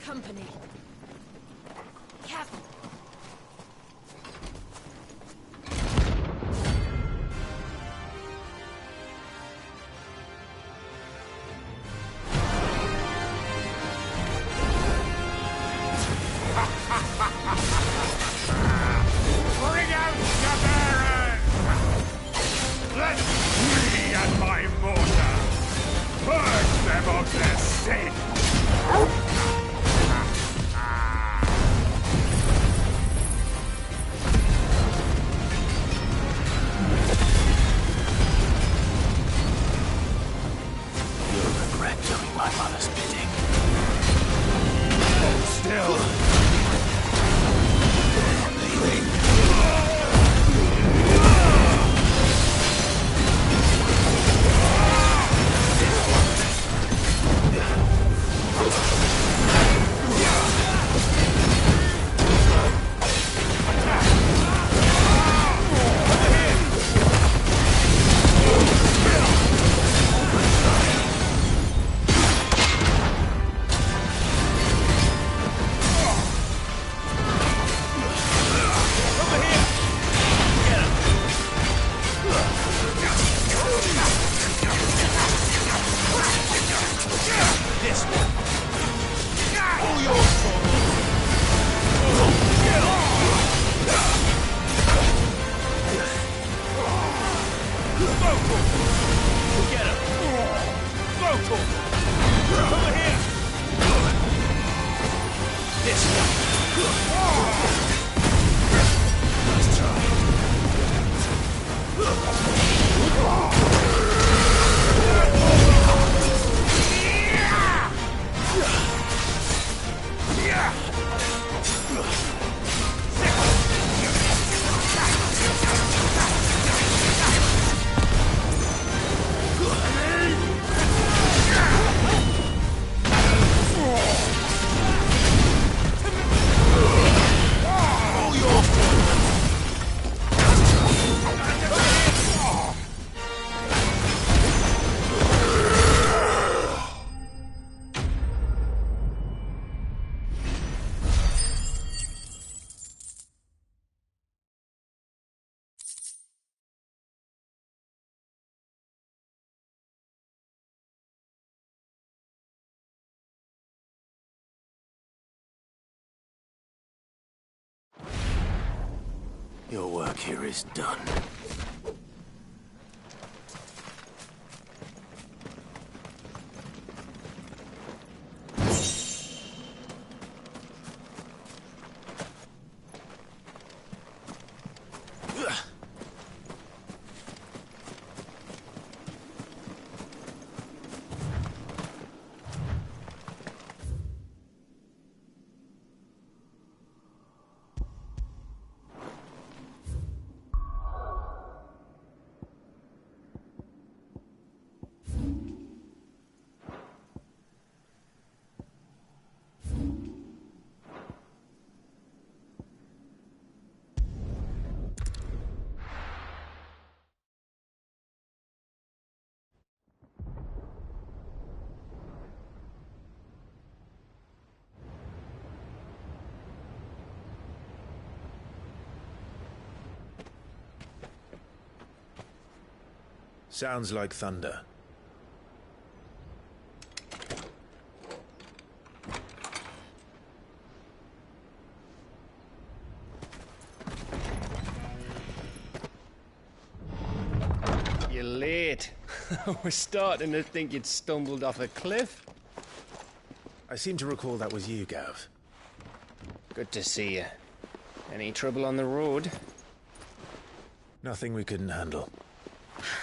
company. Careful. Bring out the Baron! Let me and my mortar purge them of their sin! You'll regret doing my mother's bidding. Hold still! Your work here is done. Sounds like thunder. You're late. We're starting to think you'd stumbled off a cliff. I seem to recall that was you, Gav. Good to see you. Any trouble on the road? Nothing we couldn't handle.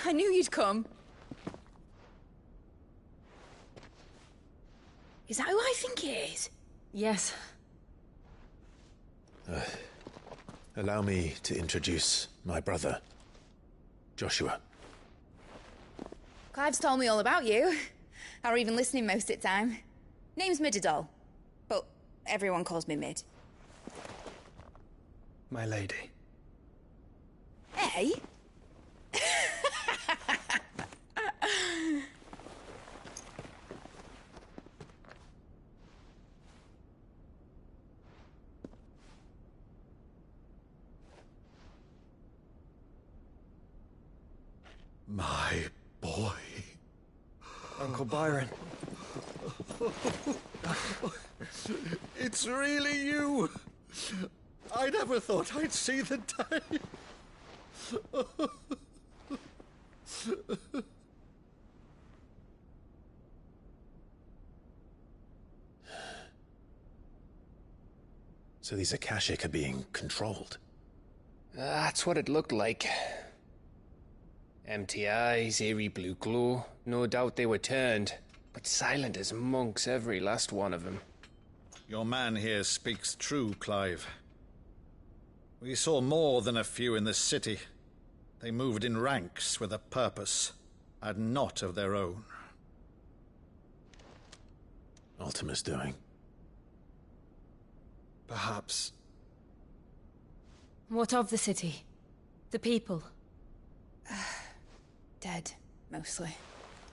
I knew you'd come. Is that who I think it is? Yes. Allow me to introduce my brother, Joshua. Clive's told me all about you. Or even listening most of the time. Name's Mididol, but everyone calls me Mid. My lady. Hey? My boy. Uncle Byron. It's really you. I never thought I'd see the day. So these Akashic are being controlled? That's what it looked like. Empty eyes, eerie blue glow. No doubt they were turned, but silent as monks, every last one of them. Your man here speaks true, Clive. We saw more than a few in the city. They moved in ranks with a purpose, and not of their own. Ultima's doing. Perhaps. What of the city? The people? Dead, mostly.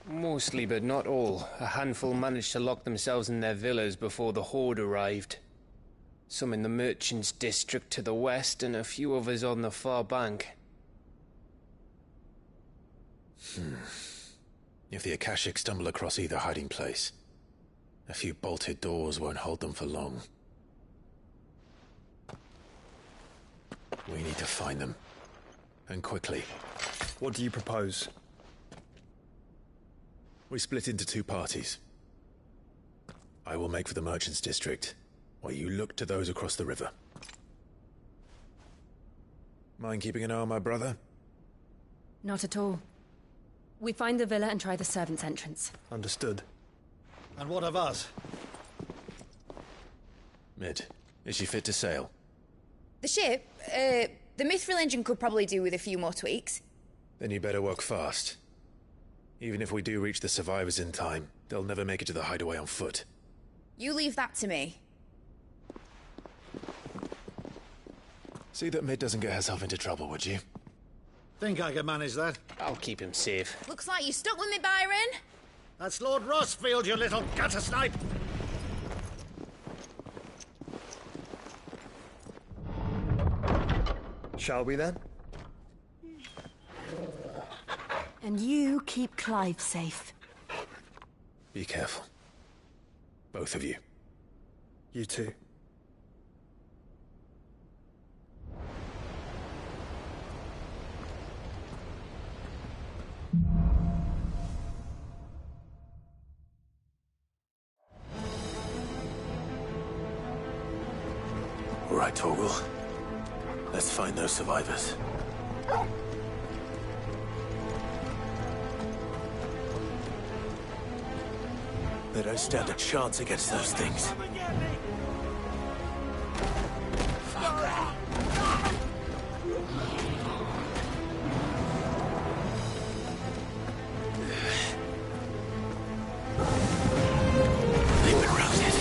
Mostly, but not all. A handful managed to lock themselves in their villas before the Horde arrived. Some in the Merchants' District to the west, and a few others on the far bank. If the Akashic stumble across either hiding place, a few bolted doors won't hold them for long. We need to find them. And quickly. What do you propose? We split into two parties. I will make for the Merchants' District, while you look to those across the river. Mind keeping an eye on my brother? Not at all. We find the villa and try the servants' entrance. Understood. And what of us? Mid, is she fit to sail? The ship, the Mithril engine could probably do with a few more tweaks. Then you better work fast. Even if we do reach the survivors in time, they'll never make it to the hideaway on foot. You leave that to me. See that Mid doesn't get herself into trouble, would you? Think I can manage that? I'll keep him safe. Looks like you stuck with me, Byron. That's Lord Rossfield, you little gutter snipe! Shall we then? And you keep Clive safe. Be careful. Both of you. You too. All right, Torgal. Let's find those survivors. They don't stand a chance against those things. They've been routed.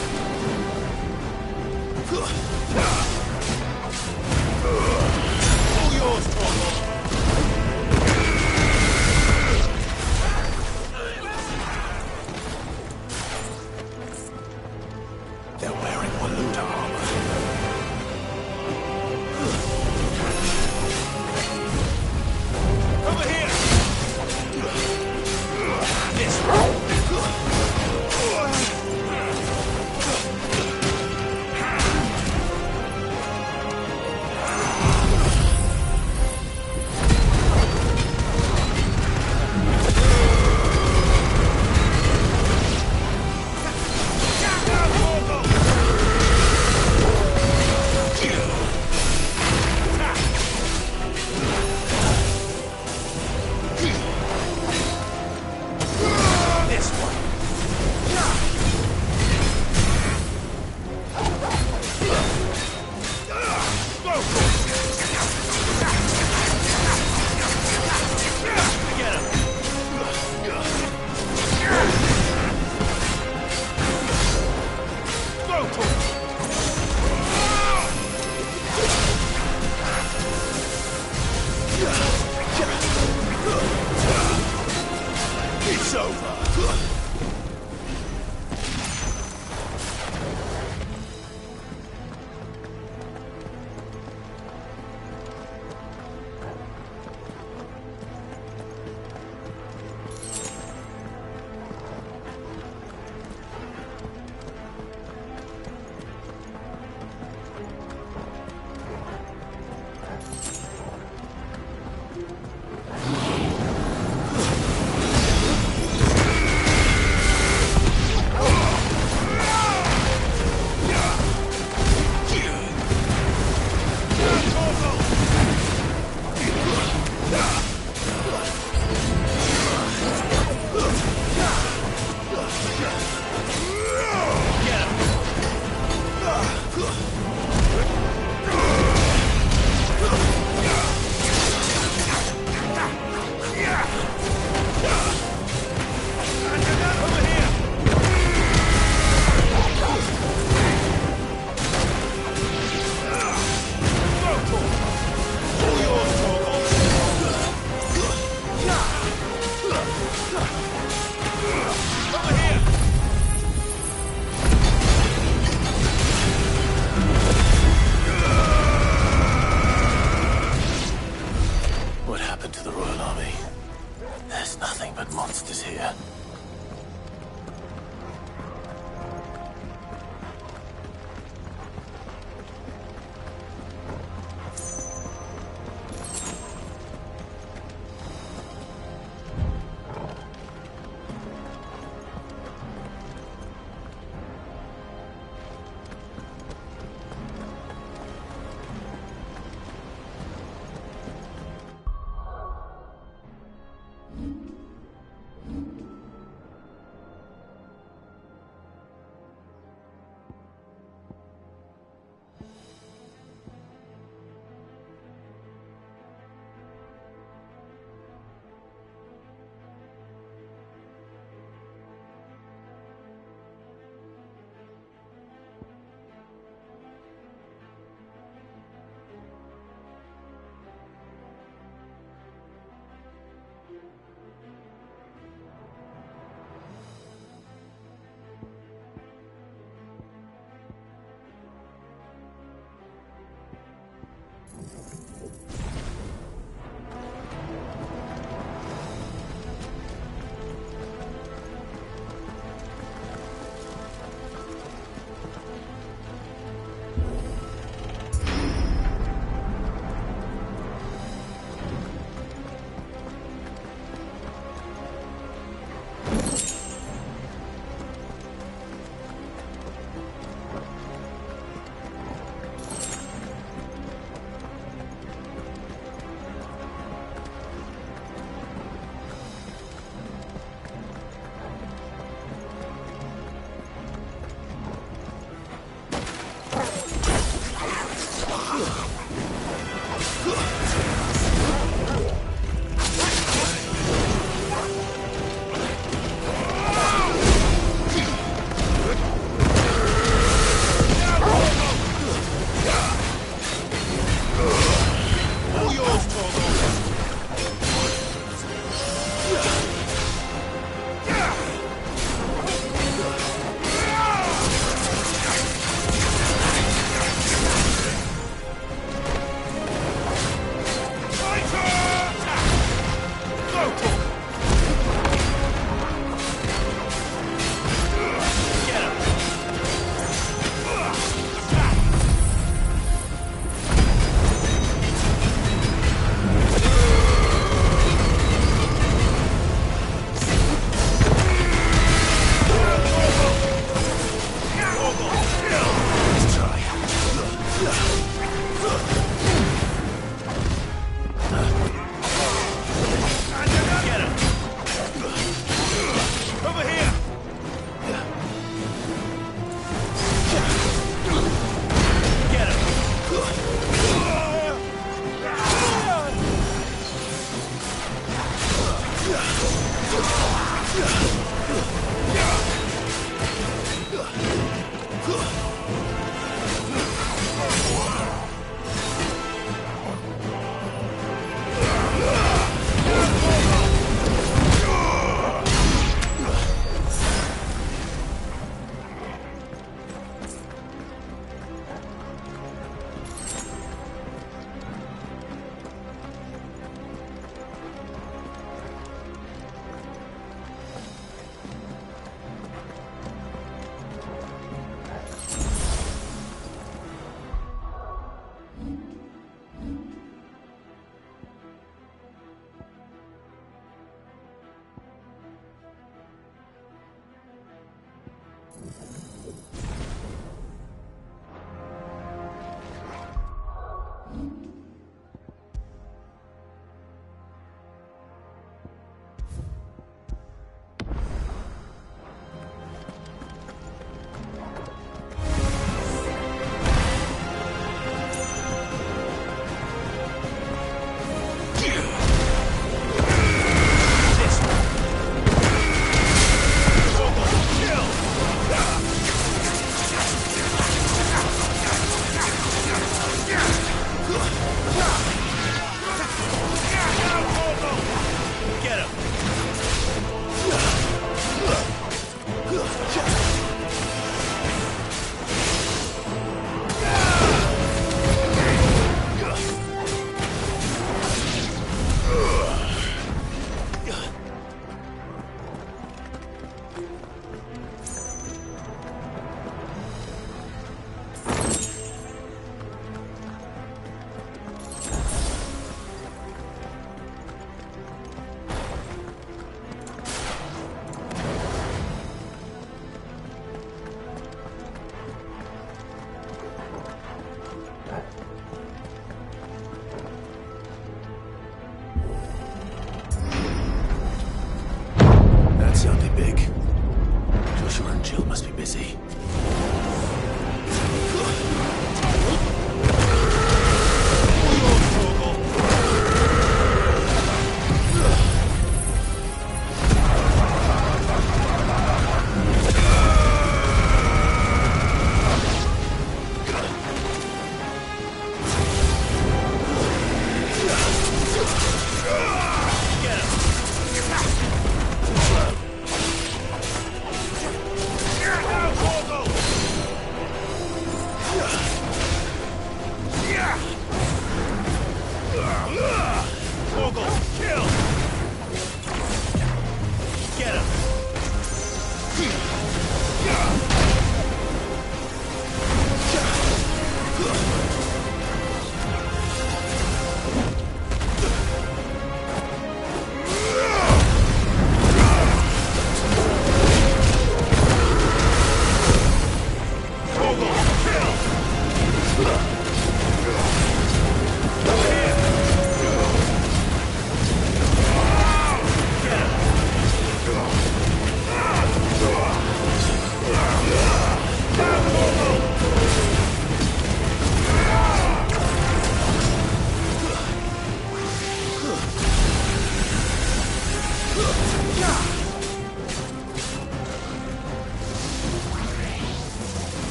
All yours, Torgal. They're wearing Waluta armor. Over here! This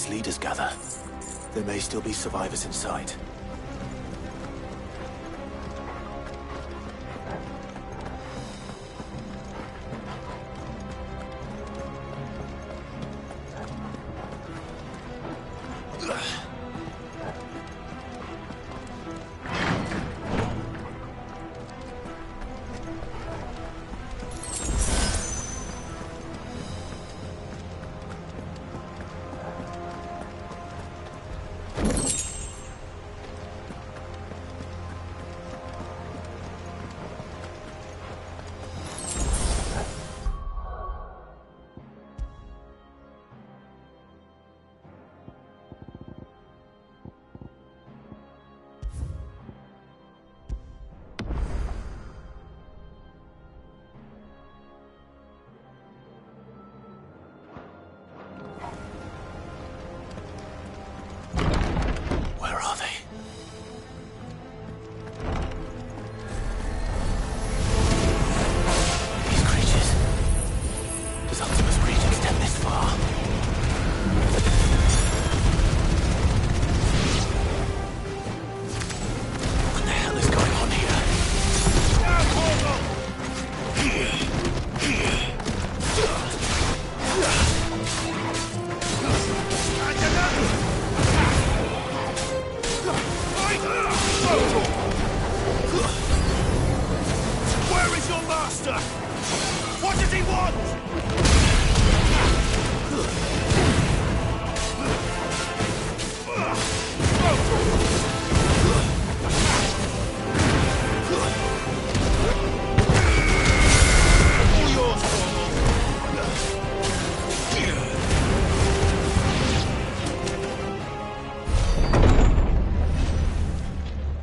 its leaders gather, there may still be survivors inside.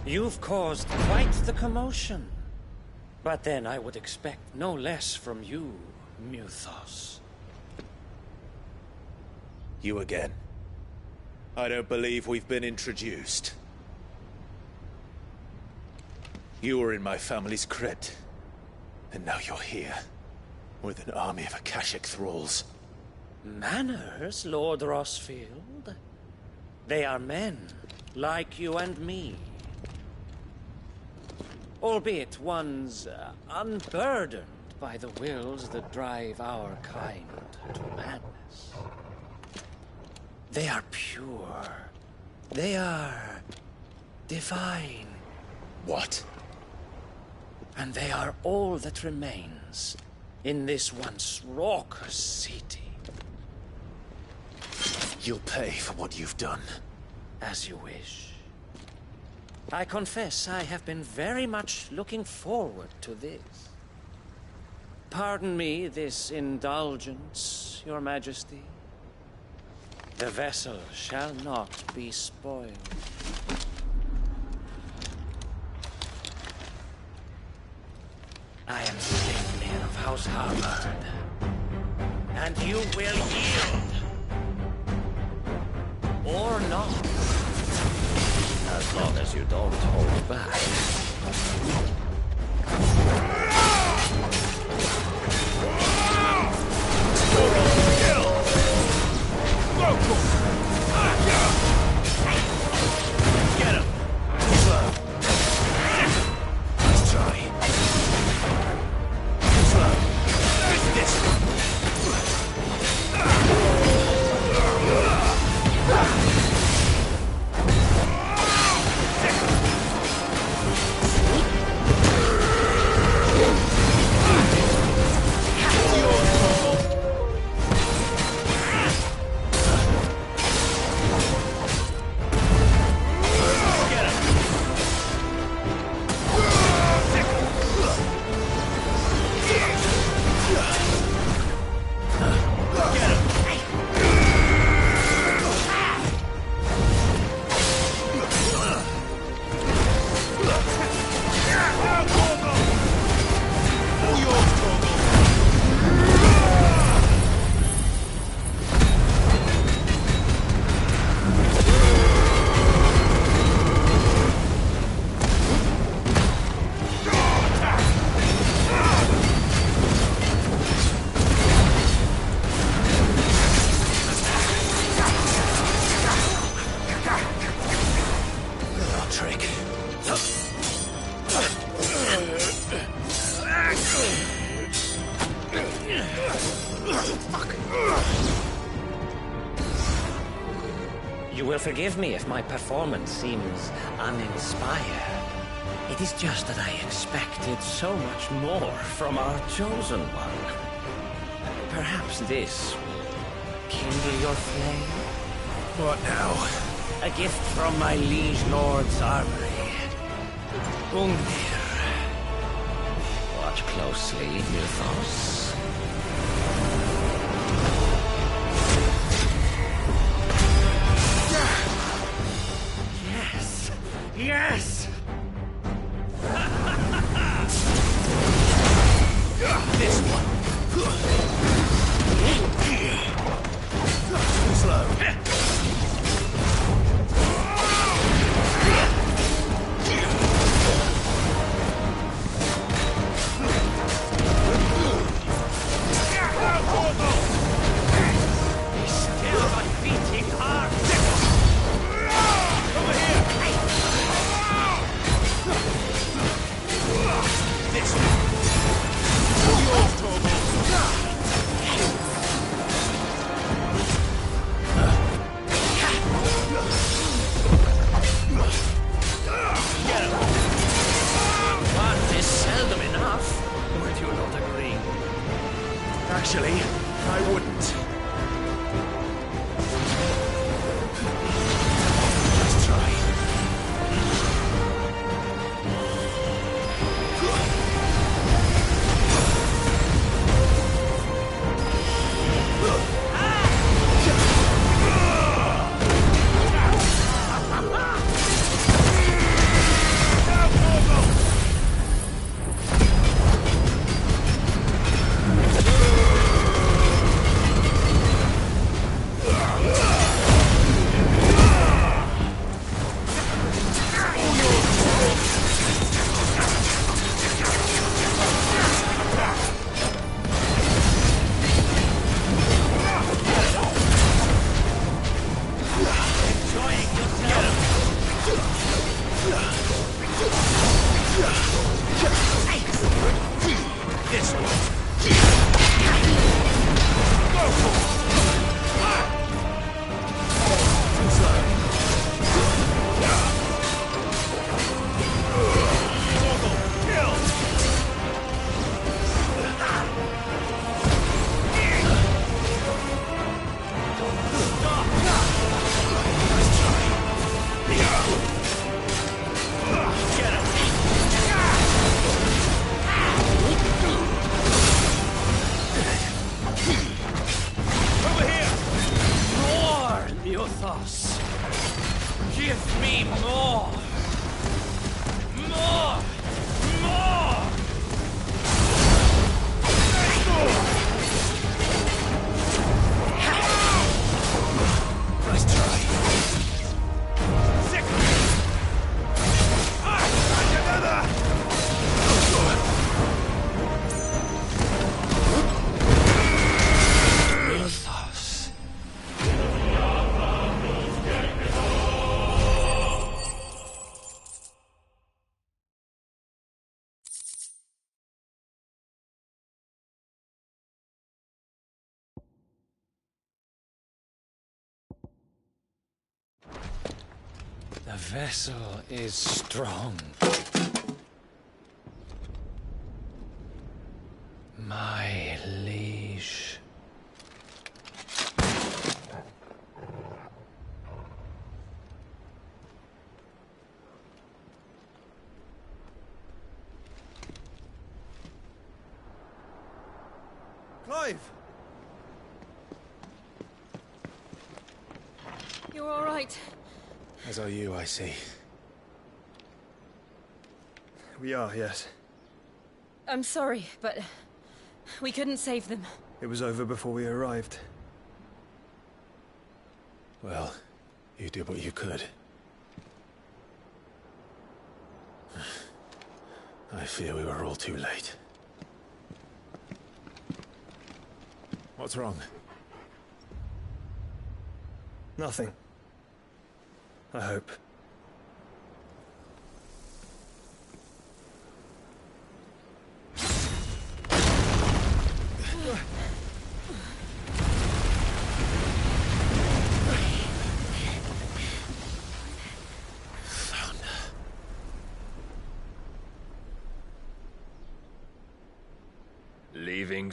You've caused quite the commotion. But then I would expect no less from you, Muthos. You again. I don't believe we've been introduced. You were in my family's crypt. And now you're here. With an army of Akashic thralls. Manners, Lord Rossfield? They are men, like you and me. Albeit ones unburdened by the wills that drive our kind to madness. They are pure. They are divine. What? And they are all that remains in this once raucous city. You'll pay for what you've done. As you wish. I confess I have been very much looking forward to this. Pardon me this indulgence, Your Majesty. The vessel shall not be spoiled. I am Sleipnir of House Harvard, and you will yield. Or not. As long as you don't hold back. Get him! Slow. Let's try. Slow. This. You will forgive me if my performance seems uninspired. It is just that I expected so much more from our chosen one. Perhaps this will kindle your flame? What now? A gift from my liege lord's armory. Ungir. Watch closely, Mythos. Yes! Yes! This one. Slow. Actually, I wouldn't. Let's try. Give me more! More! More! Nice try. Sick! Another! Mythos. The vessel is strong. My liege. Clive! You're all right. As are you, I see. We are, yes. I'm sorry, but we couldn't save them. It was over before we arrived. Well, you did what you could. I fear we were all too late. What's wrong? Nothing. I hope.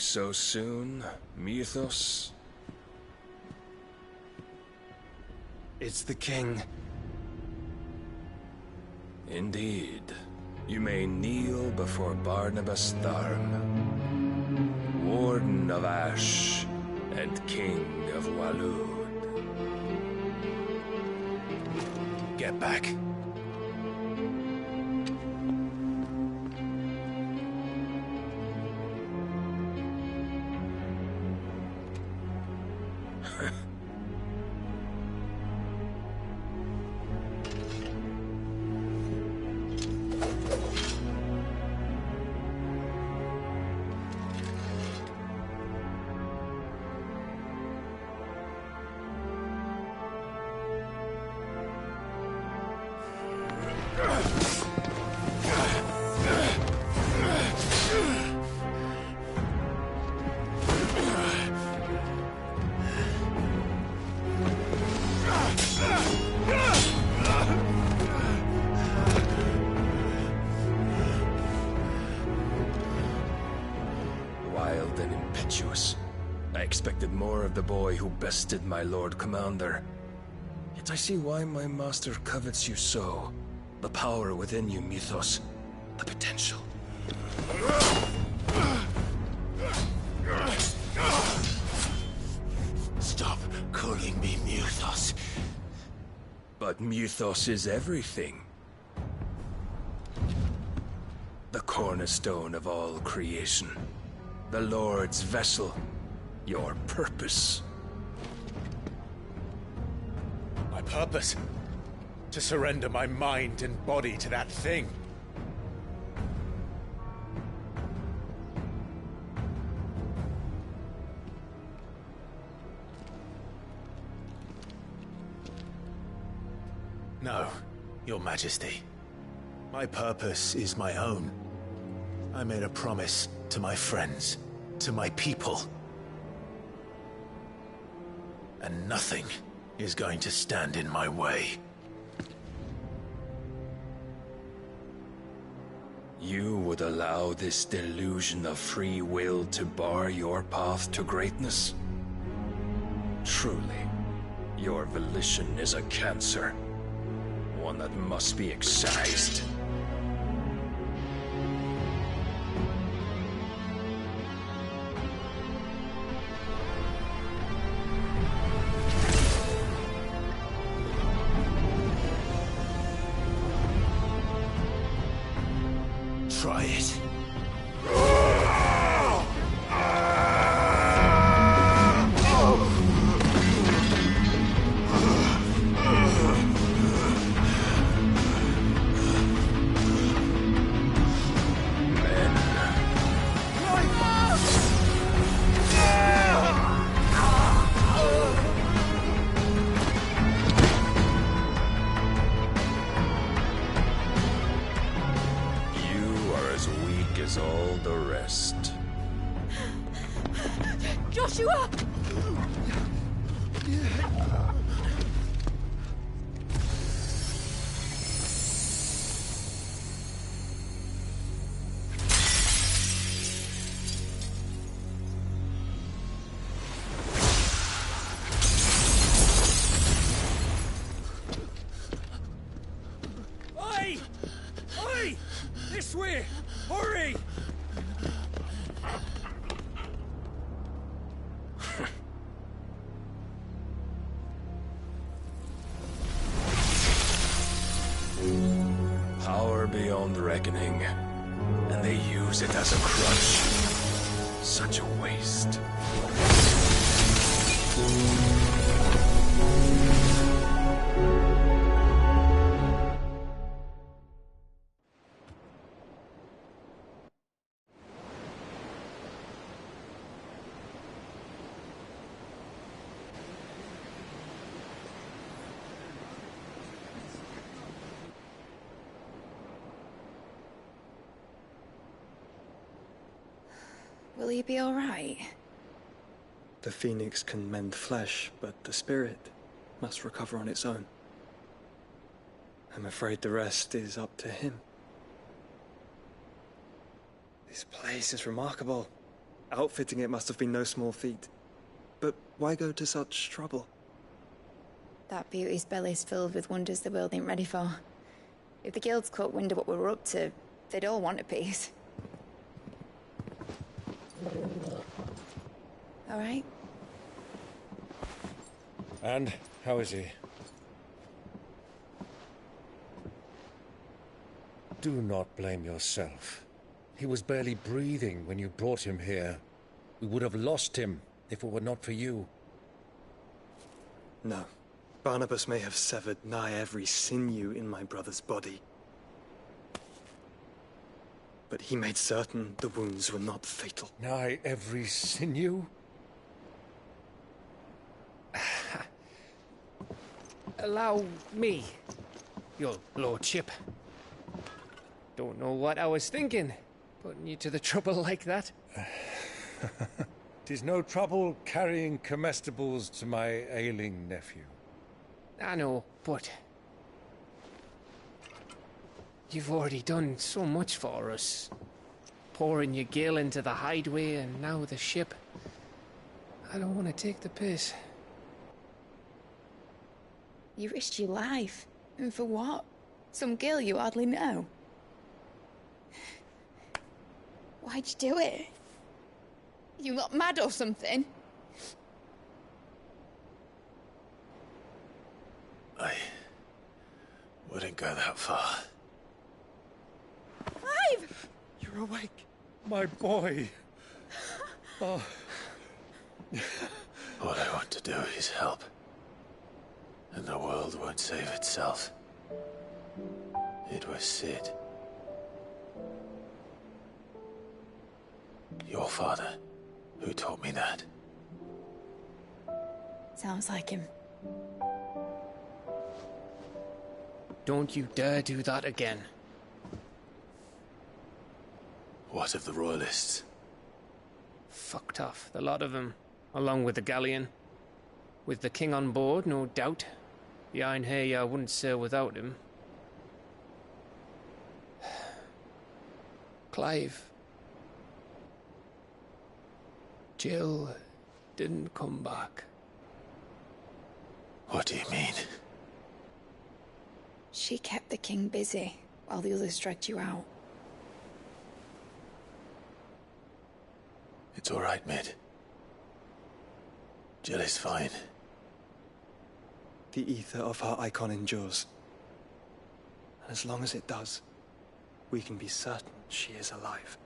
so soon, Mythos? It's the king. Indeed. You may kneel before Barnabas Tharm, Warden of Ash and King of Waloed. Get back. Wild and impetuous. I expected more of the boy who bested my Lord Commander. Yet I see why my master covets you so. The power within you, Mythos. The potential. Stop calling me Mythos. But Mythos is everything. The cornerstone of all creation. The Lord's vessel. Your purpose. My purpose? To surrender my mind and body to that thing. No, Your Majesty. My purpose is my own. I made a promise to my friends, to my people. And nothing is going to stand in my way. You would allow this delusion of free will to bar your path to greatness? Truly, your volition is a cancer. One that must be excised. Try it. As all the rest. Joshua! Oi! Oi! This way! Hurry! Power beyond reckoning, and they use it as a crutch. Such a waste. Will he be all right? The Phoenix can mend flesh, but the spirit must recover on its own. I'm afraid the rest is up to him. This place is remarkable. Outfitting it must have been no small feat. But why go to such trouble? That beauty's belly's filled with wonders the world ain't ready for. If the guilds caught wind of what we were up to, they'd all want a piece. All right? And how is he? Do not blame yourself. He was barely breathing when you brought him here. We would have lost him if it were not for you. No. Barnabas may have severed nigh every sinew in my brother's body. But he made certain the wounds were not fatal. Nigh every sinew? Allow me, your lordship. Don't know what I was thinking, putting you to the trouble like that. 'Tis no trouble carrying comestibles to my ailing nephew. I know, but you've already done so much for us. Pouring your gil into the hideaway and now the ship. I don't want to take the piss. You risked your life. And for what? Some girl you hardly know. Why'd you do it? You not mad or something? I wouldn't go that far. Clive! You're awake, my boy. Oh. All I want to do is help. And the world won't save itself. It was Sid. Your father, who taught me that. Sounds like him. Don't you dare do that again. What of the Royalists? Fucked off, the lot of them, along with the galleon. With the king on board, no doubt. Behind here, I wouldn't sail without him. Clive. Jill didn't come back. What do you mean? She kept the king busy while the others dragged you out. It's all right, Mid. Jill is fine. The ether of her icon endures. And as long as it does, we can be certain she is alive.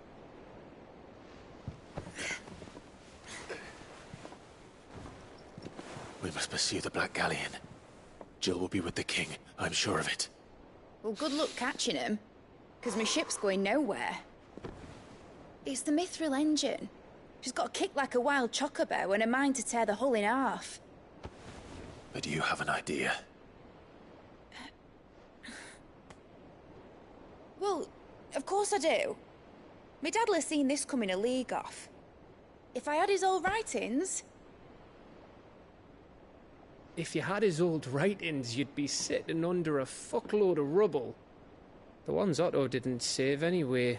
We must pursue the Black Galleon. Jill will be with the king, I'm sure of it. Well, good luck catching him, because my ship's going nowhere. It's the Mithril engine. She's got a kick like a wild chocobo and a mind to tear the hull in half. But you have an idea. Well, of course I do. My dad'll have seen this coming a league off. If I had his old writings... If you had his old writings, you'd be sitting under a fuckload of rubble. The ones Otto didn't save anyway.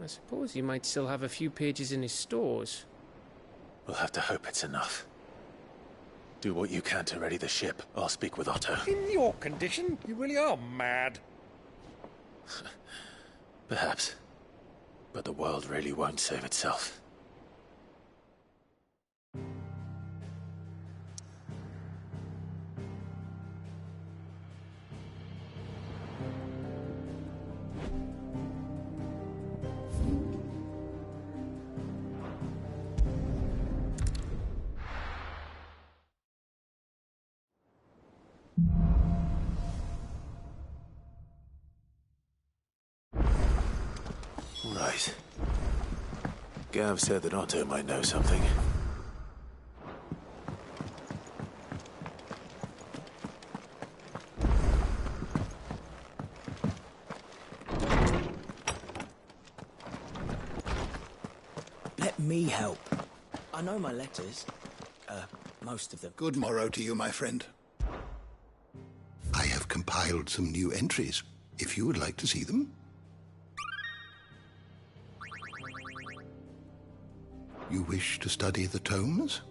I suppose he might still have a few pages in his stores. We'll have to hope it's enough. Do what you can to ready the ship. I'll speak with Otto. In your condition, you really are mad. Perhaps. But the world really won't save itself. Right. Gav said that Otto might know something. Let me help. I know my letters. Most of them. Good morrow to you, my friend. I have compiled some new entries, if you would like to see them. You wish to study the tomes?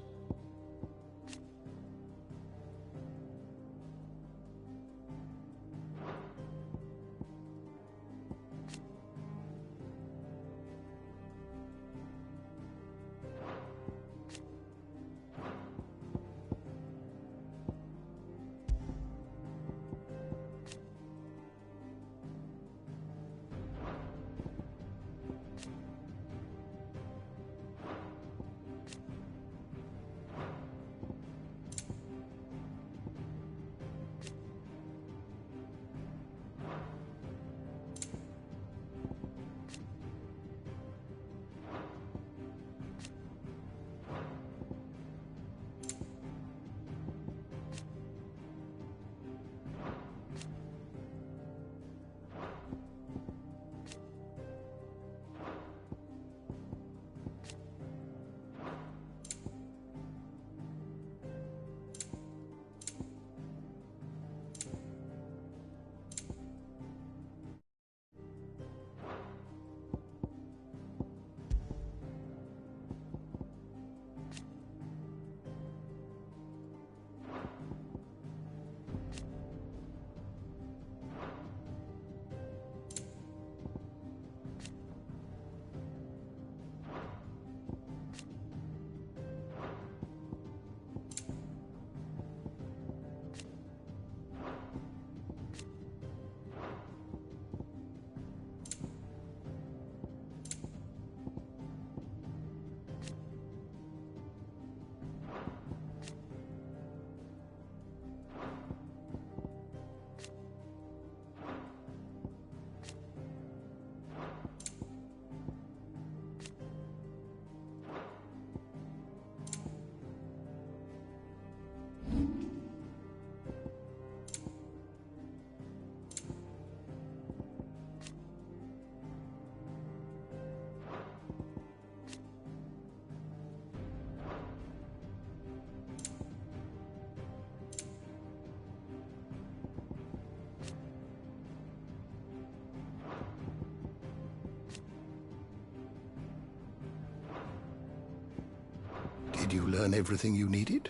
Did you learn everything you needed?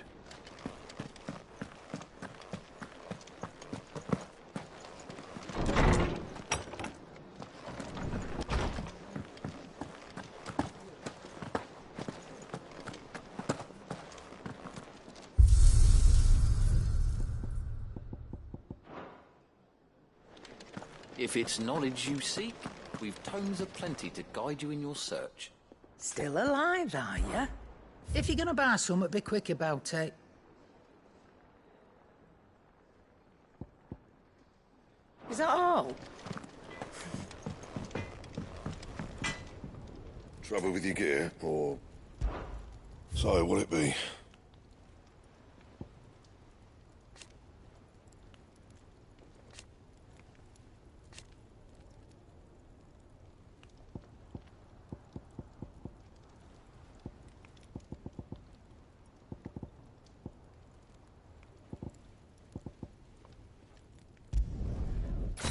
If it's knowledge you seek, we've tomes aplenty to guide you in your search. Still alive, are you? If you're gonna buy some, be quick about it. Is that all? Trouble with your gear, or... So, what'll it be?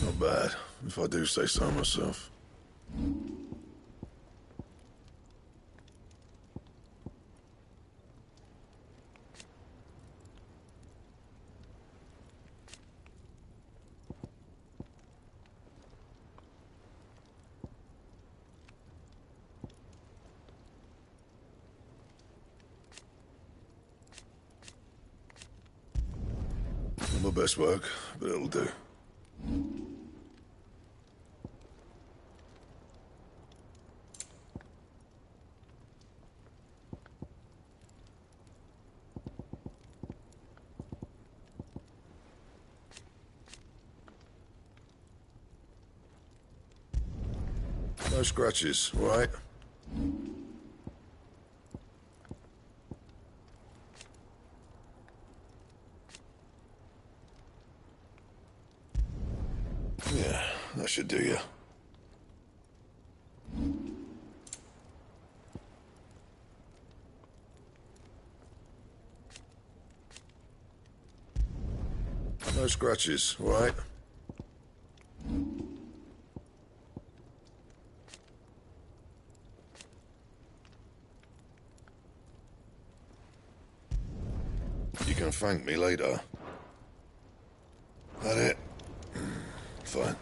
Not bad, if I do say so myself. Not my best work, but it'll do. No scratches, all right? Yeah, that should do you. No scratches, all right? can thank me later. That it? Fine.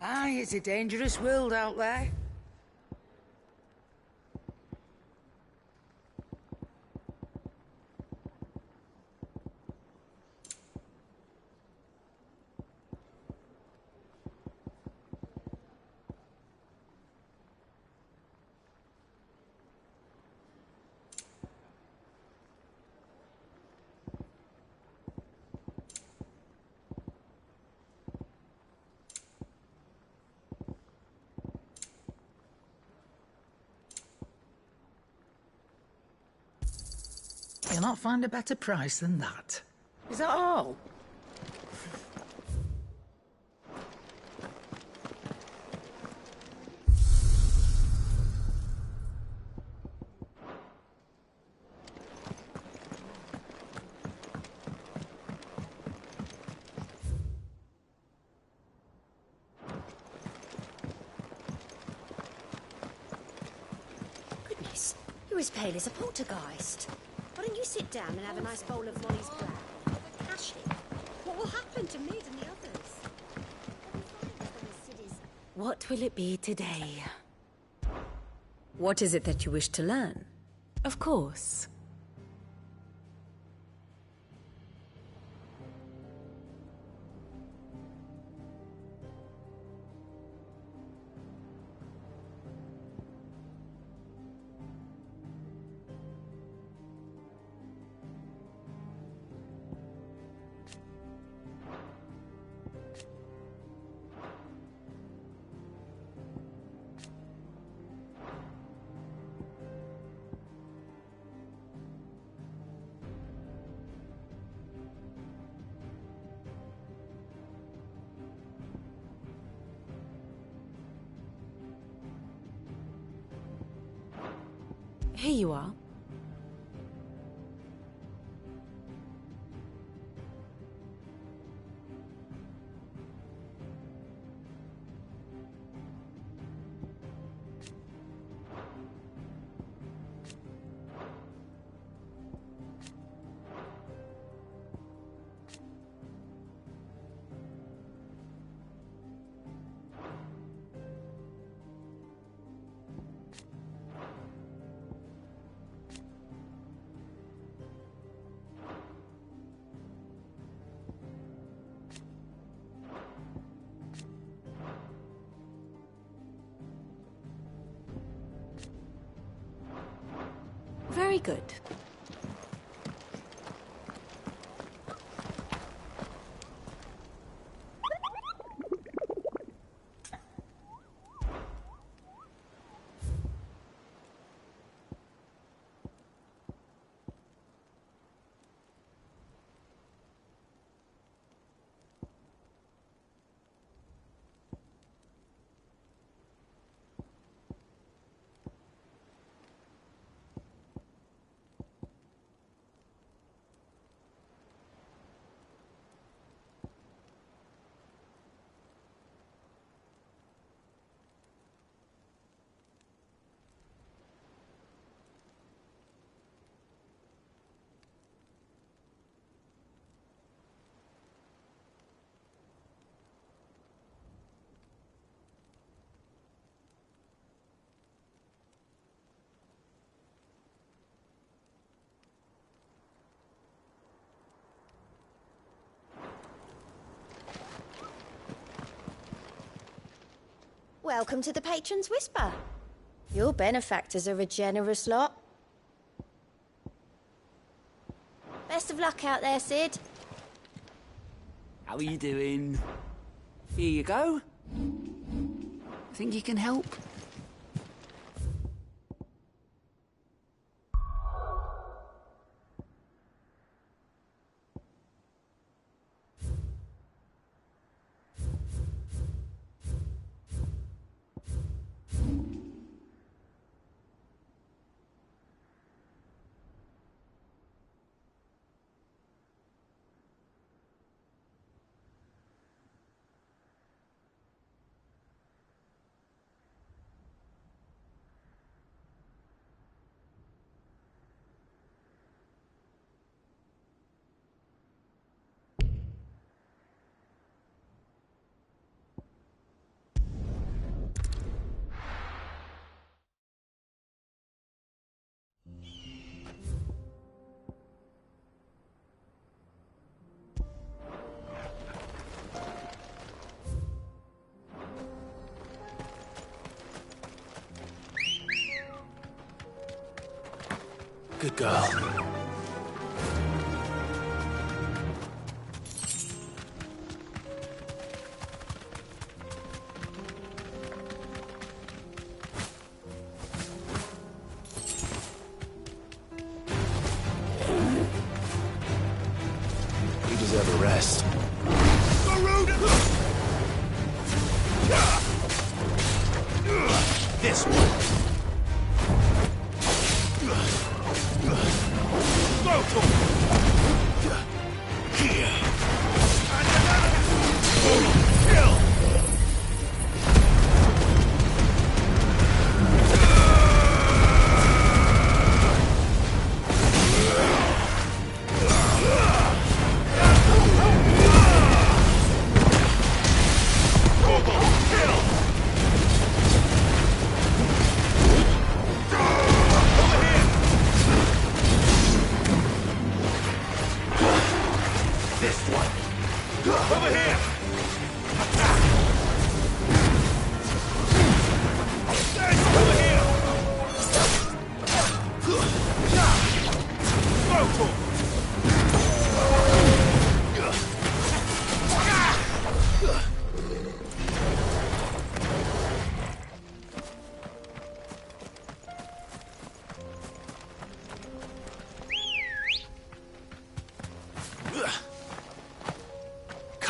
Aye, it's a dangerous world out there. You'll not find a better price than that. Is that all? Goodness, you're as pale as a poltergeist. Why don't you sit down and have a nice bowl of Molly's brown? Ashley, what will happen to Mid and the others? What will it be today? What is it that you wish to learn? Of course. Here you are. Very good. Welcome to the Patron's Whisper. Your benefactors are a generous lot. Best of luck out there, Sid. How are you doing? Here you go. Think you can help? Good girl. You deserve a rest. This one.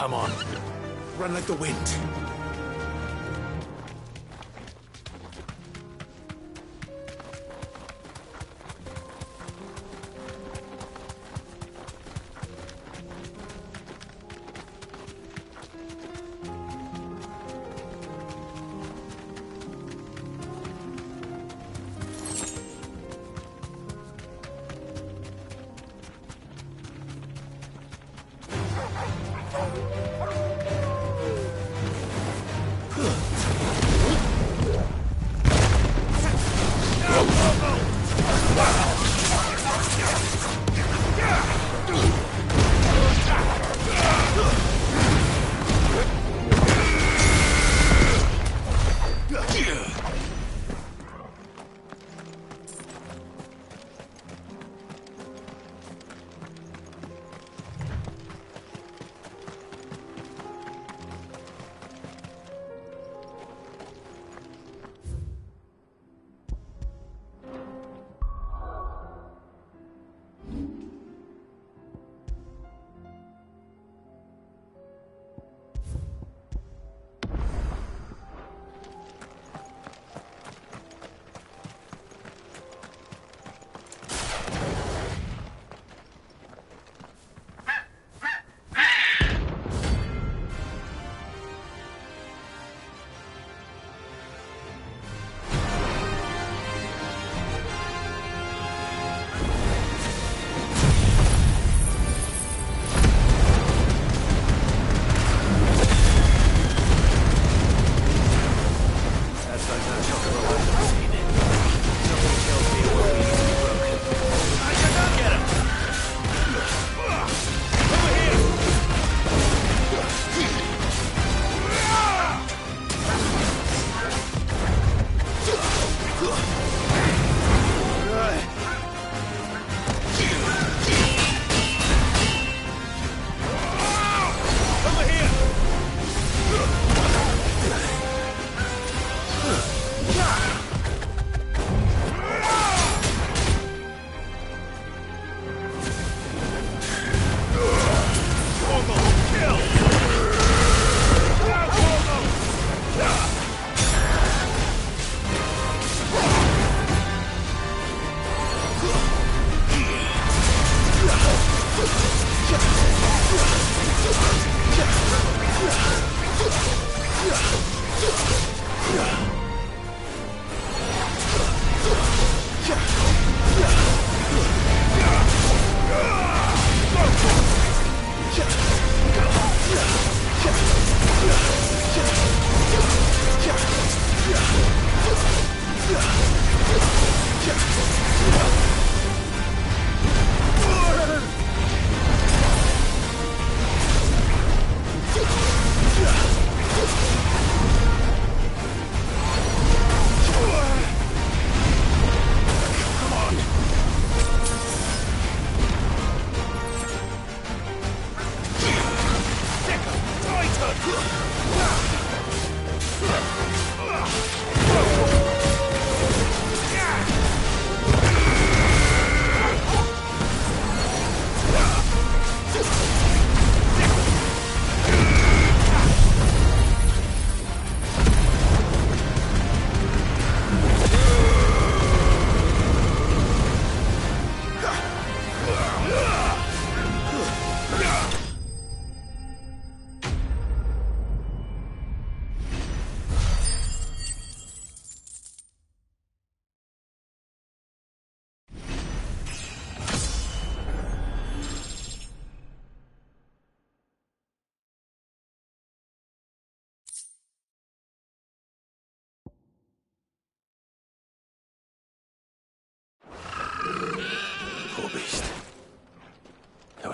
Come on. Run like the wind.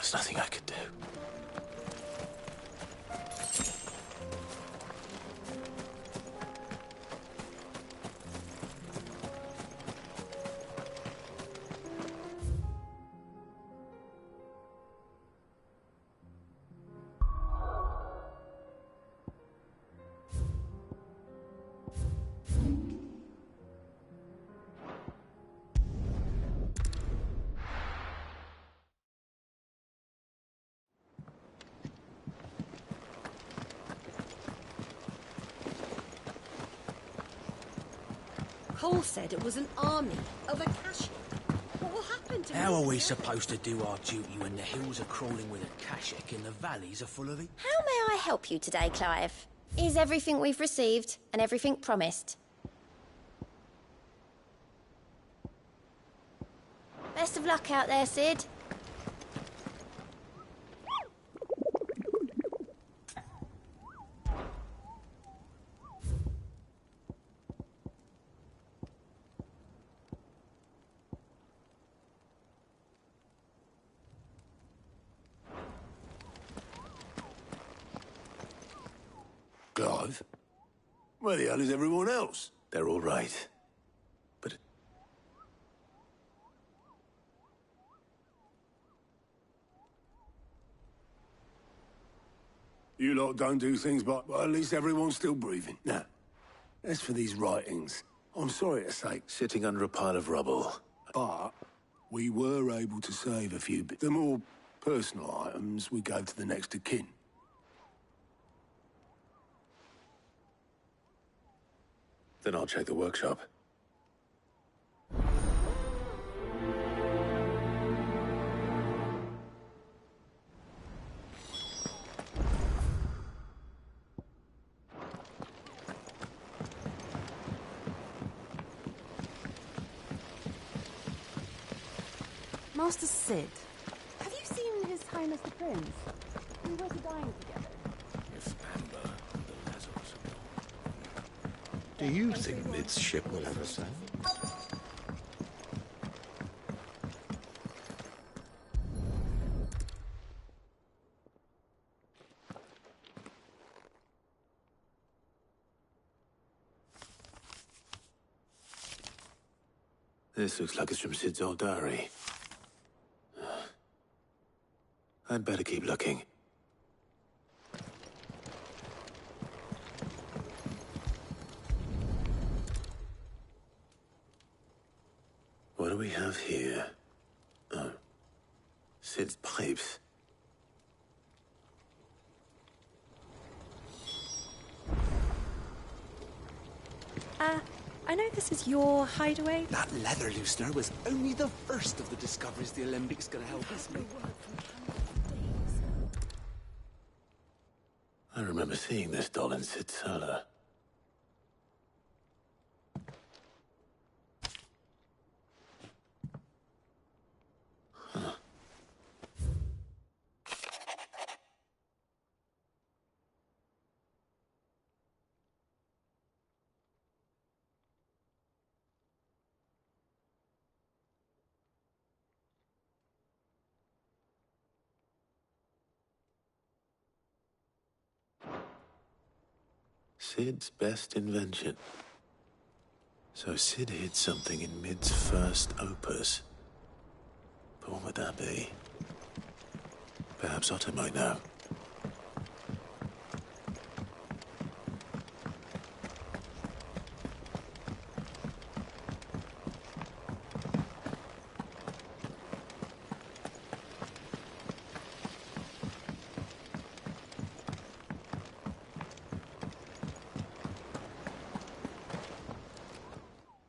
it's nothing I could do. Cole said it was an army of Akashi. What will happen to How me? are we supposed to do our duty when the hills are crawling with Akashic and the valleys are full of it? How may I help you today, Clive? Is everything we've received and everything promised? Best of luck out there, Sid. Clive? Where the hell is everyone else? They're all right. But... You lot don't do things, but well, at least everyone's still breathing. Now, as for these writings, I'm sorry to say... Sitting under a pile of rubble. But we were able to save a few bits. The more personal items we gave to the next of kin. Then I'll check the workshop. Master Sid, have you seen His Highness the Prince? We were to dine together. If Amber and the Lazarus Do you think Mid's ship will ever sail? This looks like it's from Sid's old diary. I'd better keep looking. What do we have here? Oh. Sid's pipes. I know this is your hideaway. That leather loosener was only the first of the discoveries the Olympics gonna help us make. I remember seeing this doll in Sid's cellar. Huh. Sid's best invention. So Sid hid something in Mid's first opus. But what would that be? Perhaps Otto might know.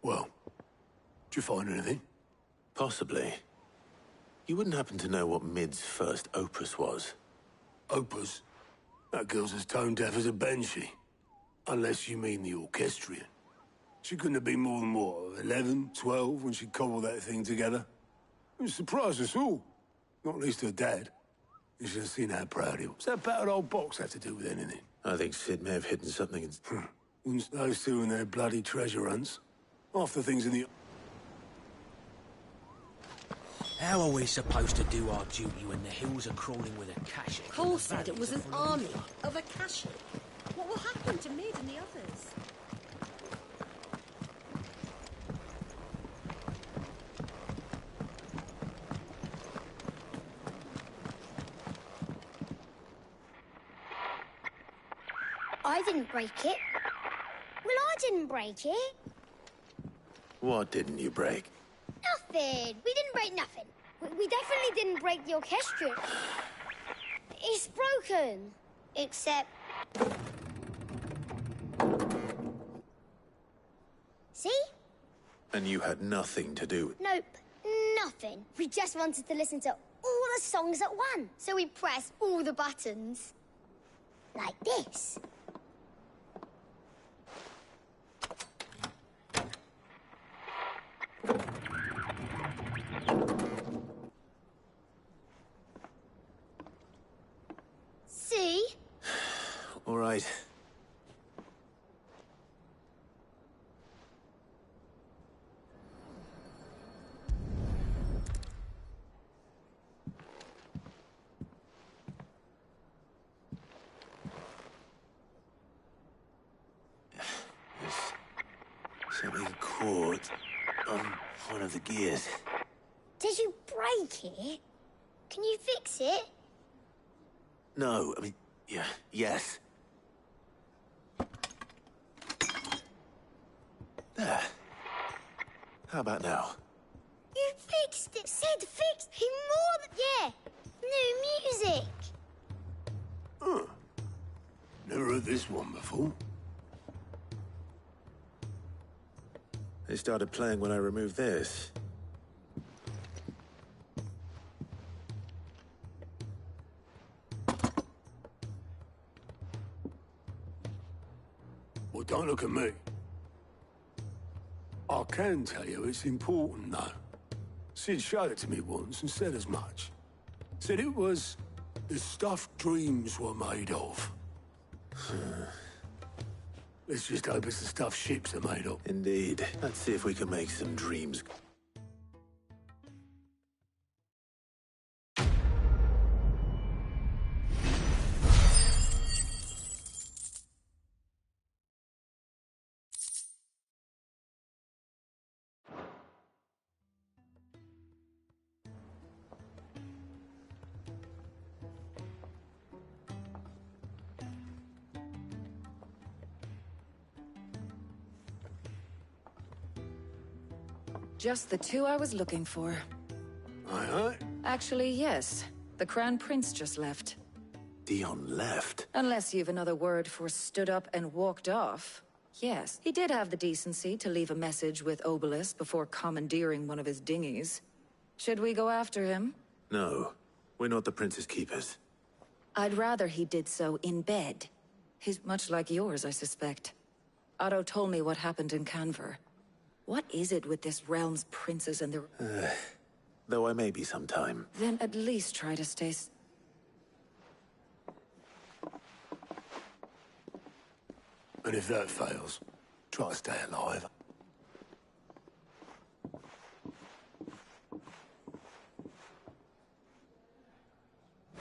Well, did you find anything? Possibly. You wouldn't happen to know what Mid's first opus was? Opus? That girl's as tone deaf as a banshee. Unless you mean the orchestrion. She couldn't have been more than, what, 11, 12 when she cobbled that thing together? It surprised us all. Not least her dad. You should have seen how proud he was. What's that battered old box have to do with anything? I think Sid may have hidden something in... Wouldn't those two and their bloody treasure hunts? Half the things in the... How are we supposed to do our duty when the hills are crawling with Akashic? Cole said it was an army of Akashic. What will happen to Mid and the others? I didn't break it. Well, I didn't break it. What didn't you break? Nothing. We didn't break nothing. We definitely didn't break the orchestra. It's broken. Except... See? And you had nothing to do with... Nope. Nothing. We just wanted to listen to all the songs at once. So we pressed all the buttons. Like this. See? All right. There's something caught on one of the gears. Did you break it? Can you fix it? No, I mean, yeah, yes. There. How about now? You fixed it. Sid fixed it more than... Yeah. New music. Huh. Never heard this one before. They started playing when I removed this. Well, don't look at me. I can tell you it's important, though. Sid showed it to me once and said as much. Said it was the stuff dreams were made of. Let's just hope it's the stuff ships are made of. Indeed. Let's see if we can make some dreams. Just the two I was looking for. Aye. Actually, yes. The Crown Prince just left. Dion left? Unless you've another word for stood up and walked off. Yes, he did have the decency to leave a message with Obelisk before commandeering one of his dinghies. Should we go after him? No. We're not the Prince's keepers. I'd rather he did so in bed. He's much like yours, I suspect. Otto told me what happened in Canver. What is it with this realm's princes and their... Though I may be sometime. Then at least try to stay... And if that fails, try to stay alive.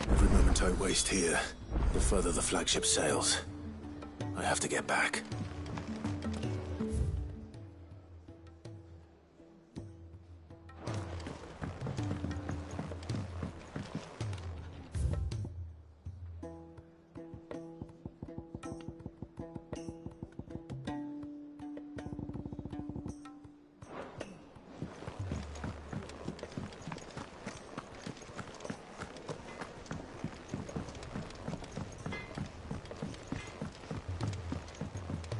Every moment I waste here, the further the flagship sails. I have to get back.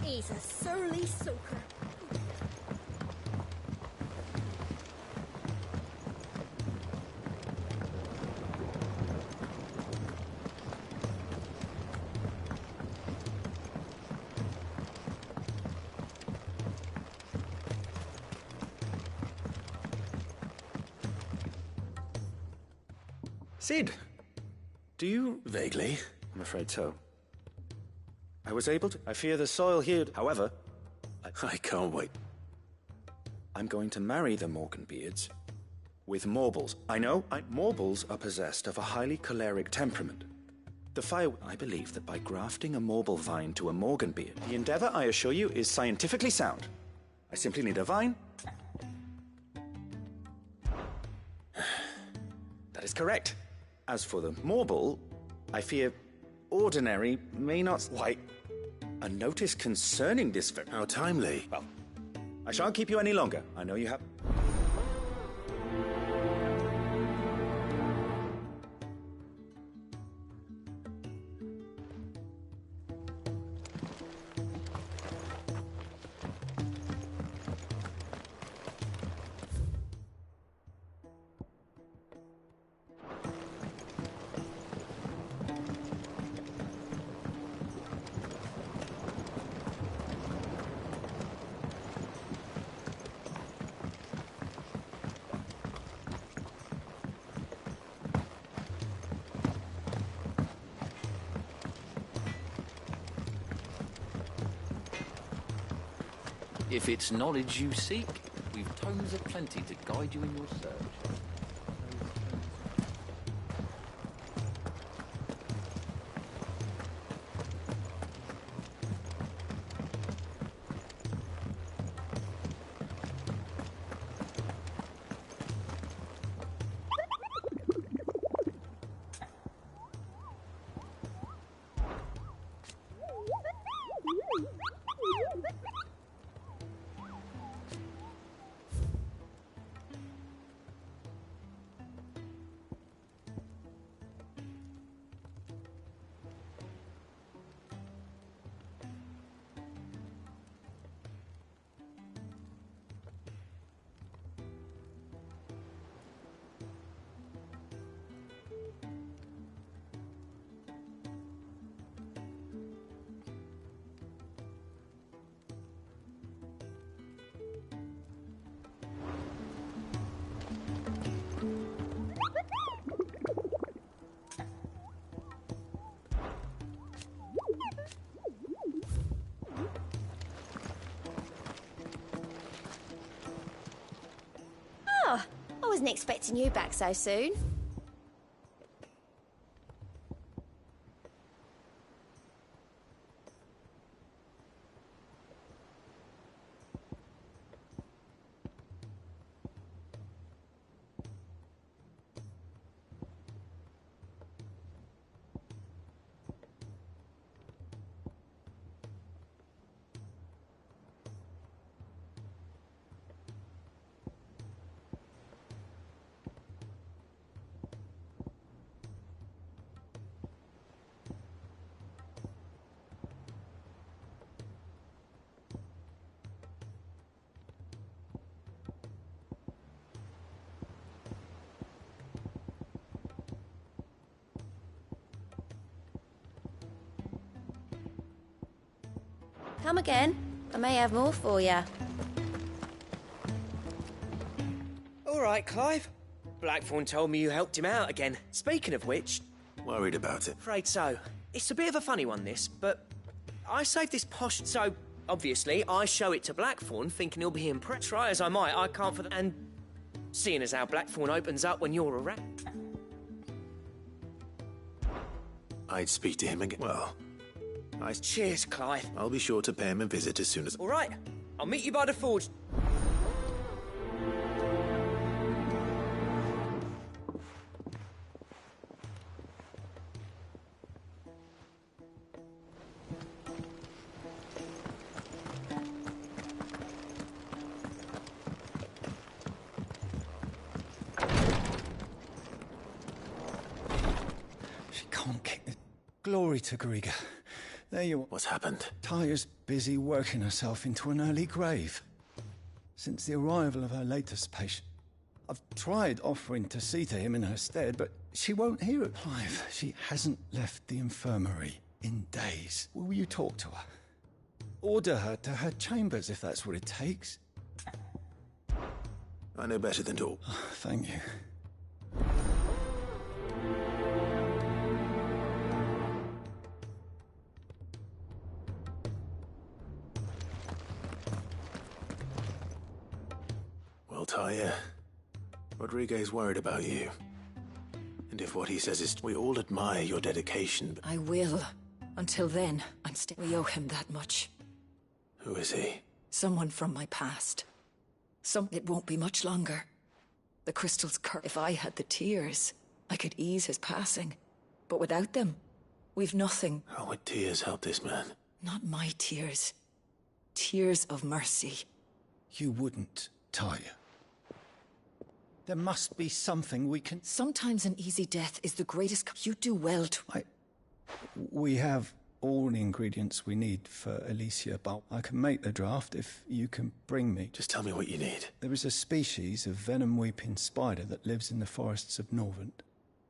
He's a surly soaker. Sid, do you... Vaguely. I'm afraid so. I was able to... I fear the soil here... However... I can't wait. I'm going to marry the Morganbeards. with Morbles. I know, Morbles are possessed of a highly choleric temperament. The fire... I believe that by grafting a Morble vine to a Morgan beard, the endeavor, I assure you, is scientifically sound. I simply need a vine. That is correct. As for the Morble, I fear ordinary may not... Why, a notice concerning this... How timely. Well, I shan't keep you any longer. I know you have... If it's knowledge you seek, we've tomes aplenty to guide you in your search. Oh, I wasn't expecting you back so soon. Come again. I may have more for you. All right, Clive. Blackthorn told me you helped him out again. Speaking of which... Worried about it? Afraid so. It's a bit of a funny one, this, but... I saved this posh... So, obviously, I show it to Blackthorn, thinking he'll be impressed. Try as I might, I can't for the... And... Seeing as how Blackthorn opens up when you're around... I'd speak to him again. Well... Nice. Cheers, Clive. I'll be sure to pay him a visit as soon as... All right. I'll meet you by the forge. She can't kick the... Glory to Griga. There you are. What's happened? Taya's busy working herself into an early grave. Since the arrival of her latest patient. I've tried offering to see to him in her stead, but she won't hear it. Clive, she hasn't left the infirmary in days. Will you talk to her? Order her to her chambers if that's what it takes. I know better than talk. Oh, thank you. Well, Taya, Rodriguez worried about you. And if what he says is, we all admire your dedication, but I will. Until then, we owe him that much. who is he? Someone from my past. It won't be much longer. The crystal's curse. If I had the tears, I could ease his passing. But without them, we've nothing. How would tears help this man? Not my tears. Tears of mercy. You wouldn't, Talia. There must be something we can... Sometimes an easy death is the greatest... You do well to... We have all the ingredients we need for Alicia, but I can make the draft if you can bring me... Just tell me what you need. There is a species of venom-weeping spider that lives in the forests of Norvent,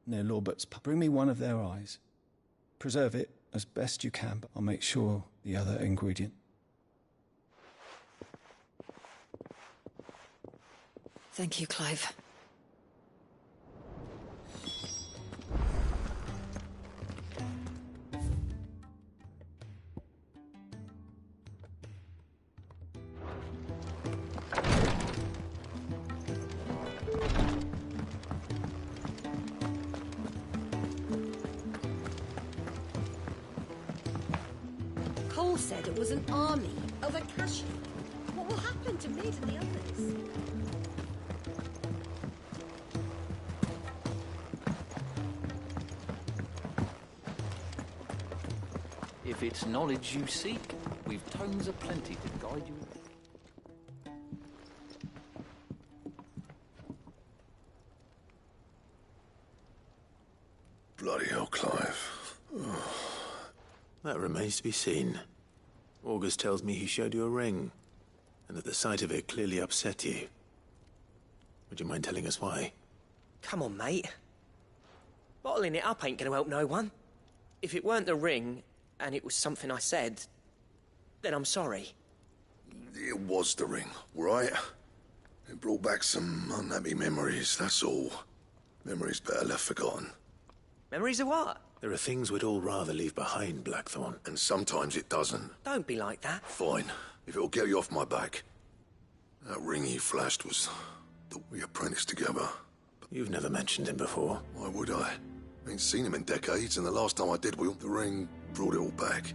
near Lorbert's Pub. Bring me one of their eyes. Preserve it as best you can, but I'll make sure the other ingredient... Thank you, Clive. Cole said it was an army of Akashi. What will happen to Mid and the others? If it's knowledge you seek, we've tomes aplenty to guide you. Bloody hell, Clive. That remains to be seen. August tells me he showed you a ring, and that the sight of it clearly upset you. Would you mind telling us why? Come on, mate. Bottling it up ain't gonna help no one. If it weren't the ring, and it was something I said, then I'm sorry. It was the ring, right? It brought back some unhappy memories, that's all. Memories better left forgotten. Memories of what? There are things we'd all rather leave behind, Blackthorn. And sometimes it doesn't. Don't be like that. Fine, if it'll get you off my back. That ring he flashed was that we apprenticed together. You've never mentioned him before. Why would I? Ain't seen him in decades, and the last time I did, the ring brought it all back.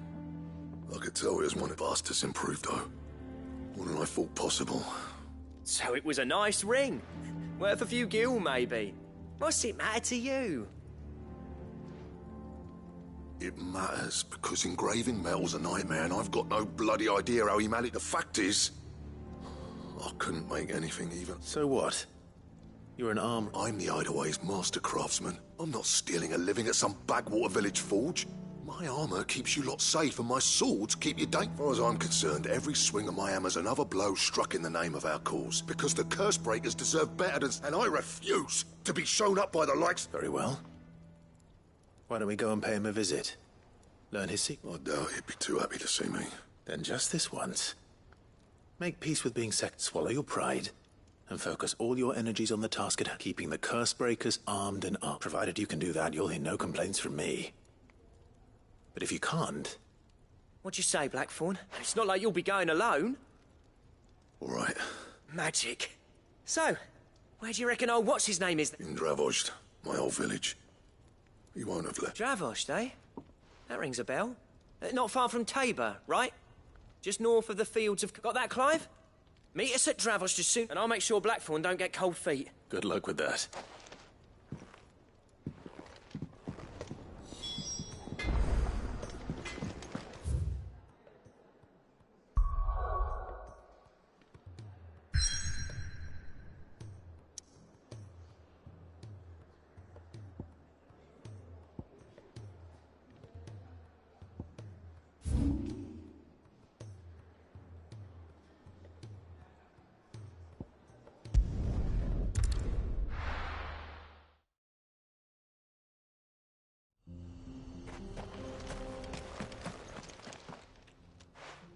I could tell he was one of the bastards improved, though. More than I thought possible. So it was a nice ring. Worth a few gil, maybe. What's it matter to you? It matters, because engraving metal's a nightmare, and I've got no bloody idea how he managed. The fact is, I couldn't make anything even. So what? You're an arm... I'm the Hideaway's master craftsman. I'm not stealing a living at some backwater village forge. My armor keeps you lot safe, and my swords keep you dangerous. As far as I'm concerned, every swing of my hammer's another blow struck in the name of our cause. Because the curse breakers deserve better than... And I refuse to be shown up by the likes... Very well. Why don't we go and pay him a visit? Learn his secret? I doubt he'd be too happy to see me. Then just this once. Make peace with being second. Swallow your pride. And focus all your energies on the task at hand, keeping the curse breakers armed and armed. Provided you can do that, you'll hear no complaints from me. But if you can't... What'd you say, Blackthorn? It's not like you'll be going alone. All right. Magic. So, where do you reckon old what's-his-name is? In Dravost, my old village. He won't have left. Dravost, eh? That rings a bell. Not far from Tabor, right? Just north of the fields of... Got that, Clive? Meet us at Dravost as soon... And I'll make sure Blackthorn don't get cold feet. Good luck with that.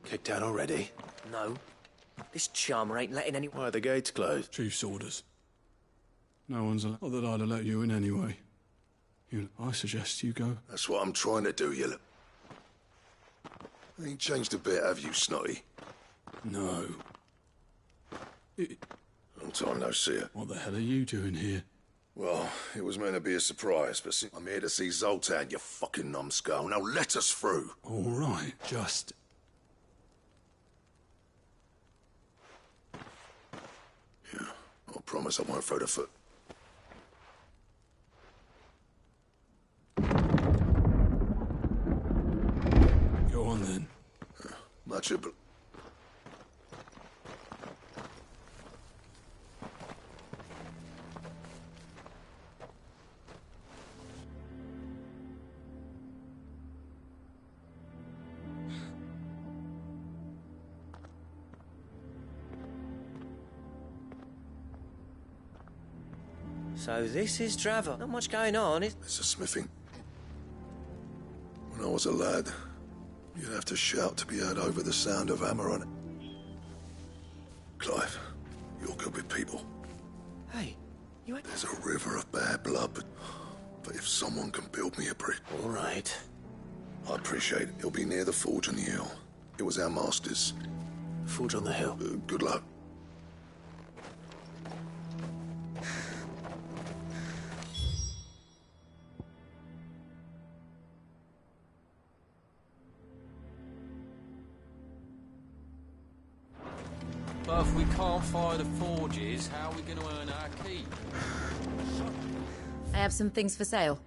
Kicked out already? No. This charmer ain't letting anyone... Why are the gates closed? Chief's orders. No one's allowed... Not that I'd have let you in anyway. I suggest you go. That's what I'm trying to do, you look. Ain't changed a bit, have you, Snotty? No. Long time no see her. What the hell are you doing here? Well, it was meant to be a surprise, but I'm here to see Zoltan, you fucking numbskull. Now let us through. All right, just... Yeah, I promise I won't throw the foot. Go on then. Much obliged. So this is Drava. Not much going on, is... It's a smithing. When I was a lad, you'd have to shout to be heard over the sound of hammer on it. Clive, you're good with people. Hey, you ain't... There's a river of bad blood, but if someone can build me a bridge... All right. I appreciate it. It'll be near the forge on the hill. It was our master's. Forge on the hill. Good luck. But if we can't fire the forges, how are we going to earn our keep? I have some things for sale.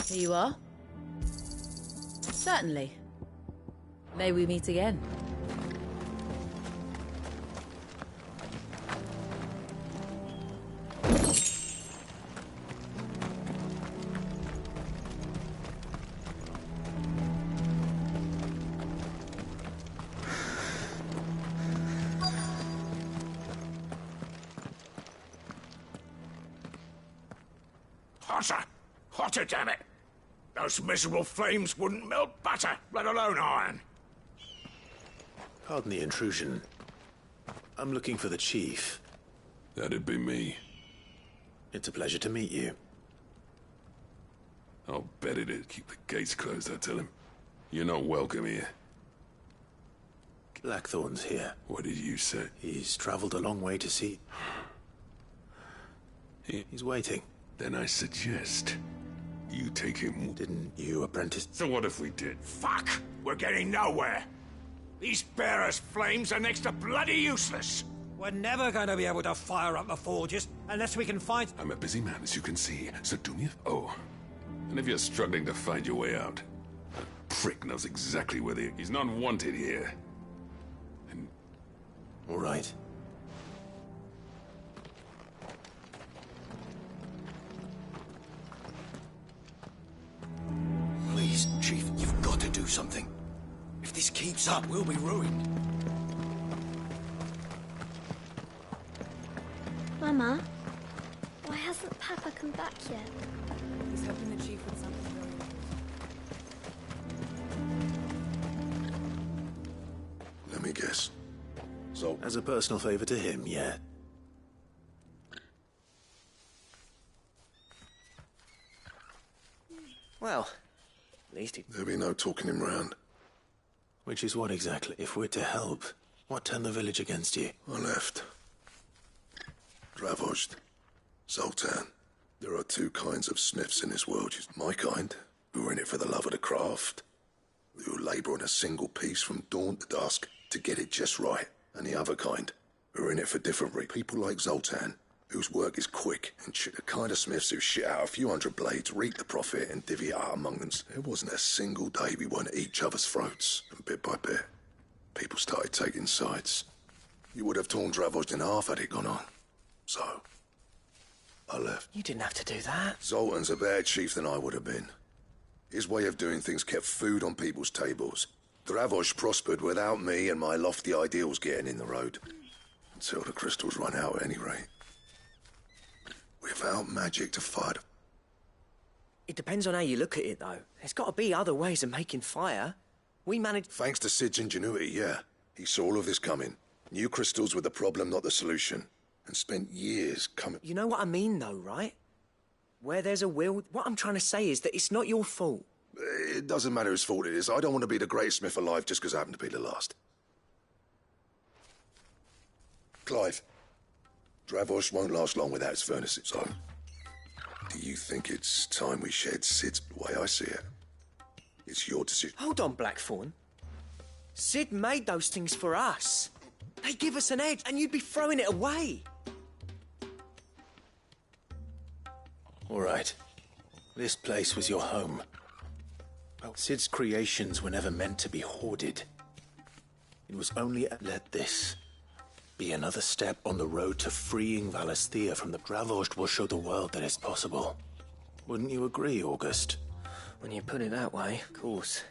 Here you are. Certainly. May we meet again. Hotter! Hotter, damn it! Those miserable flames wouldn't melt butter, let alone iron. Pardon the intrusion. I'm looking for the chief. That'd be me. It's a pleasure to meet you. I'll bet it is. Keep the gates closed, I tell him. You're not welcome here. Blackthorn's here. What did you say? He's traveled a long way to see... He's waiting. Then I suggest you take him. Didn't you, apprentice? So what if we did? Fuck! We're getting nowhere. These bearers' flames are next to bloody useless. We're never going to be able to fire up the forges unless we can find... I'm a busy man, as you can see, so do me a... Oh, and if you're struggling to find your way out, that prick knows exactly where he's not wanted here. And... All right. Please, Chief, you've got to do something. If this keeps up, we'll be ruined. Mama, why hasn't Papa come back yet? He's helping the chief with something very important. Let me guess. So, as a personal favor to him, yeah. Well, at least he... There'll be no talking him round. Which is what exactly? If we're to help, what turned the village against you? I left. Dravozd, Zoltan. There are two kinds of smiths in this world. My kind, who are in it for the love of the craft, who labour on a single piece from dawn to dusk to get it just right. And the other kind, who are in it for different reasons. People like Zoltan, whose work is quick, and the kind of smiths who shit out a few hundred blades, reap the profit, and divvy it out among them. There wasn't a single day we weren't at each other's throats. And bit by bit, people started taking sides. You would have torn Dravozd in half had it gone on. So, I left. You didn't have to do that. Zoltan's a better chief than I would have been. His way of doing things kept food on people's tables. Dravozd prospered without me and my lofty ideals getting in the road. Until the crystals run out at any rate. Without magic to fight. It depends on how you look at it, though. There's got to be other ways of making fire. We managed... Thanks to Sid's ingenuity, yeah. He saw all of this coming. Knew crystals were the problem, not the solution. And spent years coming... You know what I mean, though, right? Where there's a will... What I'm trying to say is that it's not your fault. It doesn't matter whose fault it is. I don't want to be the greatest smith alive just because I happen to be the last. Clive, Dravosh won't last long without its furnaces, so... Do you think it's time we shed Sid's the way I see it? It's your decision. Hold on, Blackthorn. Sid made those things for us. They give us an edge, and you'd be throwing it away. All right. This place was your home. Well, Sid's creations were never meant to be hoarded. It was only let this be another step on the road to freeing Valisthea from the Dravosh will show the world that it's possible. Wouldn't you agree, August? When you put it that way, of course.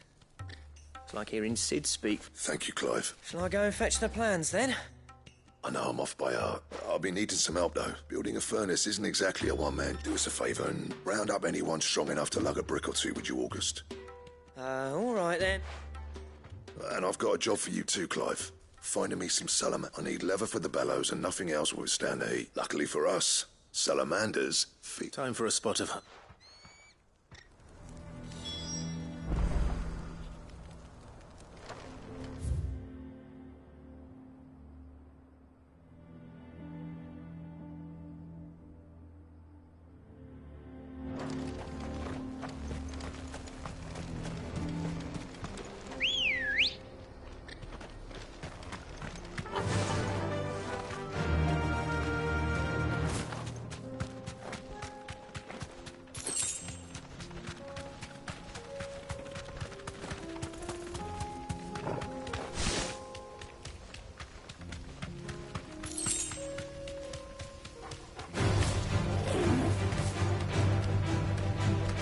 It's like hearing Sid speak. Thank you, Clive. Shall I go and fetch the plans, then? I know I'm off by heart. I'll be needing some help, though. Building a furnace isn't exactly a one-man. Do us a favour and round up anyone strong enough to lug a brick or two, would you, August? All right, then. And I've got a job for you too, Clive. Finding me some salamanders. I need leather for the bellows and nothing else will withstand the heat. Luckily for us, salamanders feed. Time for a spot of...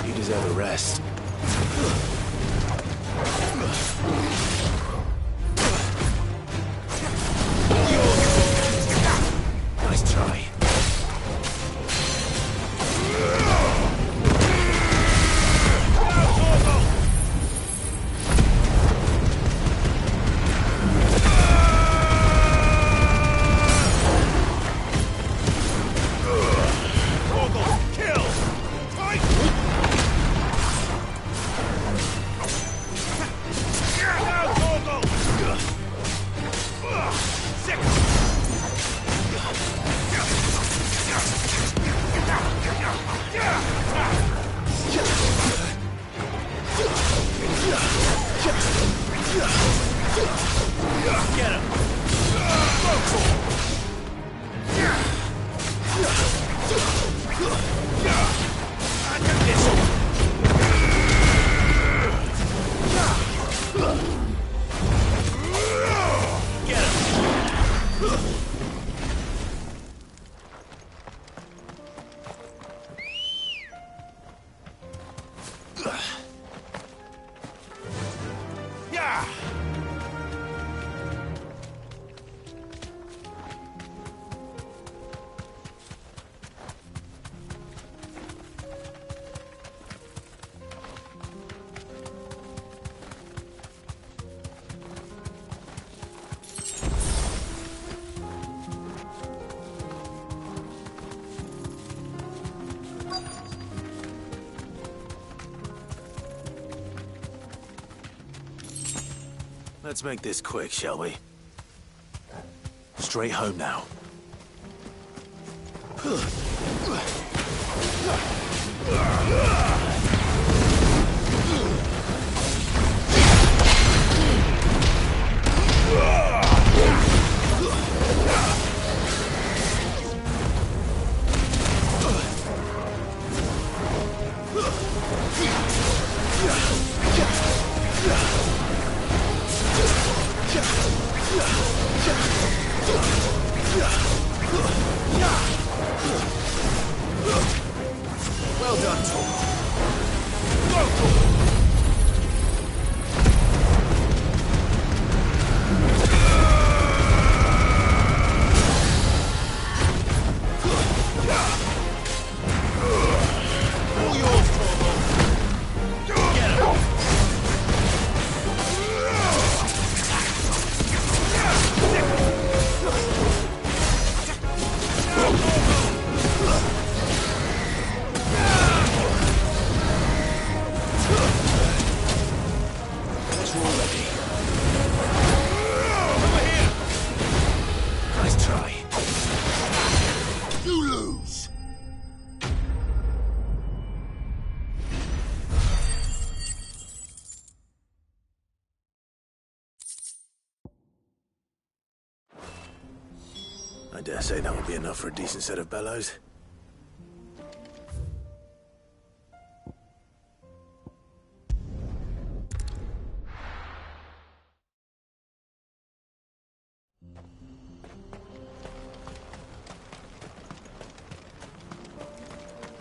You deserve a rest. Nice try. Let's make this quick, shall we? Straight home now. Well done, Torgal. Go, Torgal! All yours, Torgal. Get him! I dare say that would be enough for a decent set of bellows.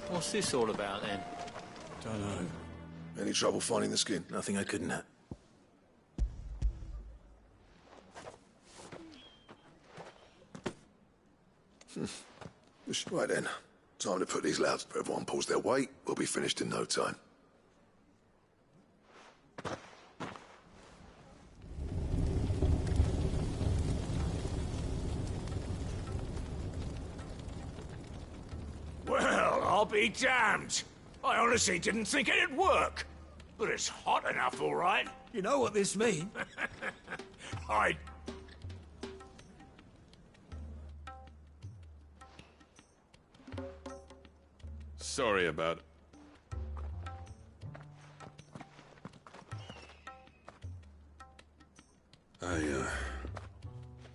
What's this all about, then? Don't know. Any trouble finding the skin? Nothing I couldn't have. Right then. Time to put these louds. If everyone pulls their weight, we'll be finished in no time. Well, I'll be damned. I honestly didn't think it'd work. But it's hot enough, all right. You know what this means? I... Sorry about...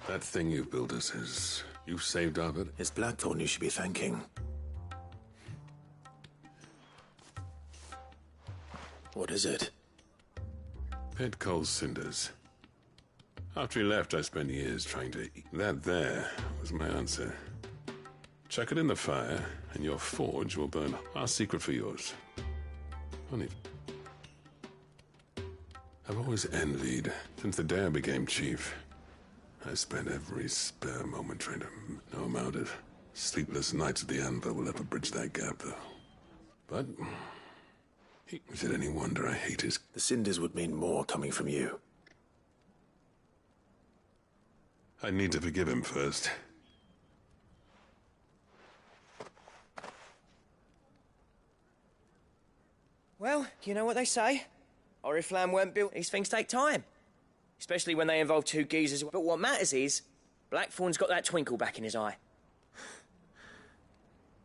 That thing you built us is... You saved of it? It's Blackthorn you should be thanking. What is it? Pit coal cinders. After he left, I spent years trying to eat. That there was my answer. Chuck it in the fire, and your forge will burn. Our secret for yours. Only... I've always envied, since the day I became chief. I spent every spare moment trying to... No amount of sleepless nights at the anvil will ever bridge that gap, though. But... Is it any wonder I hate his... The cinders would mean more coming from you. I need to forgive him first. Well, you know what they say. Oriflamme weren't built. These things take time. Especially when they involve two geezers. But what matters is, Blackthorn's got that twinkle back in his eye.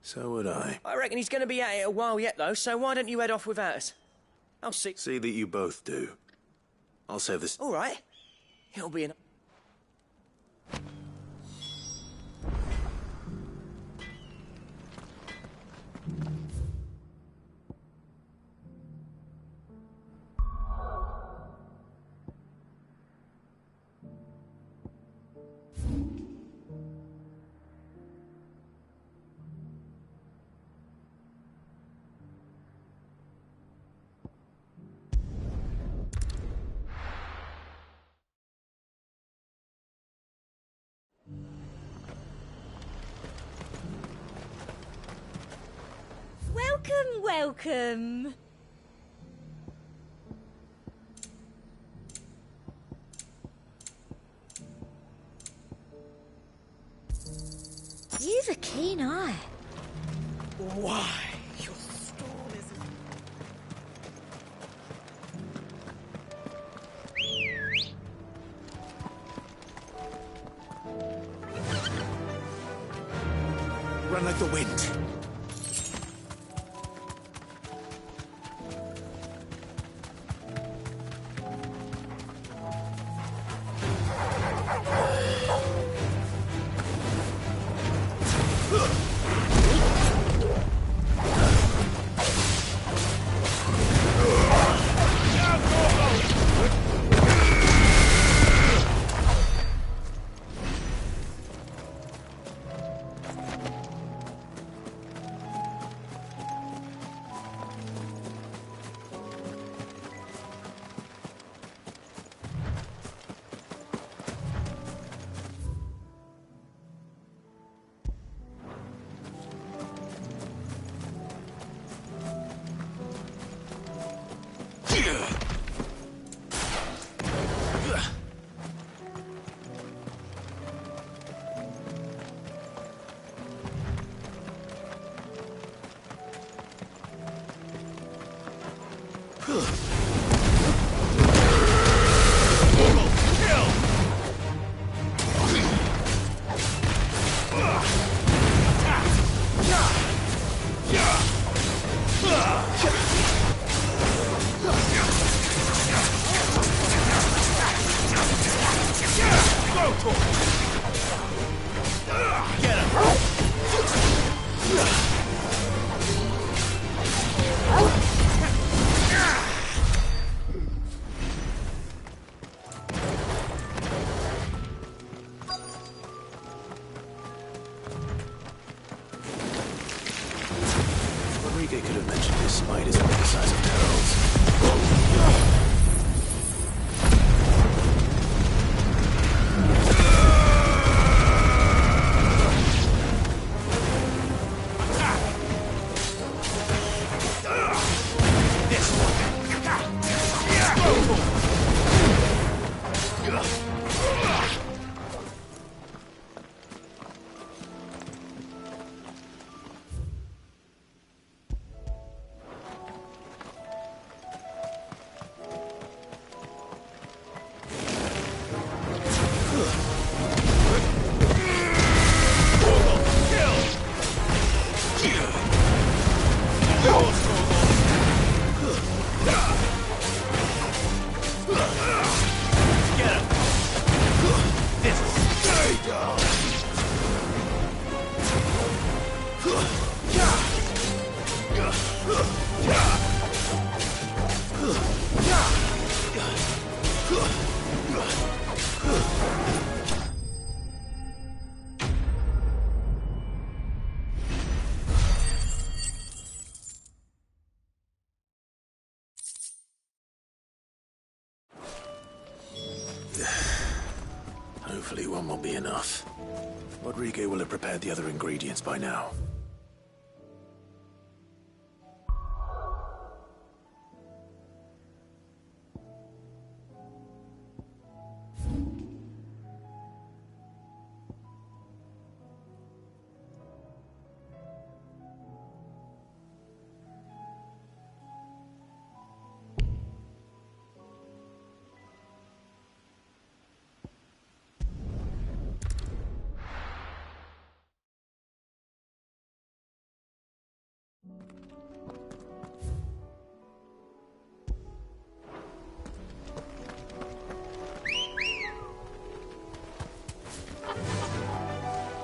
So would I. I reckon he's going to be at it a while yet, though, so why don't you head off without us? I'll see... See that you both do. I'll save this... All right. It'll be an... Welcome, welcome. You've a keen eye. Why, your storm is... Run like the wind. hide is only the size of pearls. Hopefully one will be enough. Rodrigo will have prepared the other ingredients by now.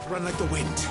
Run like the wind.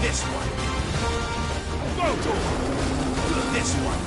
This one. Go to this one.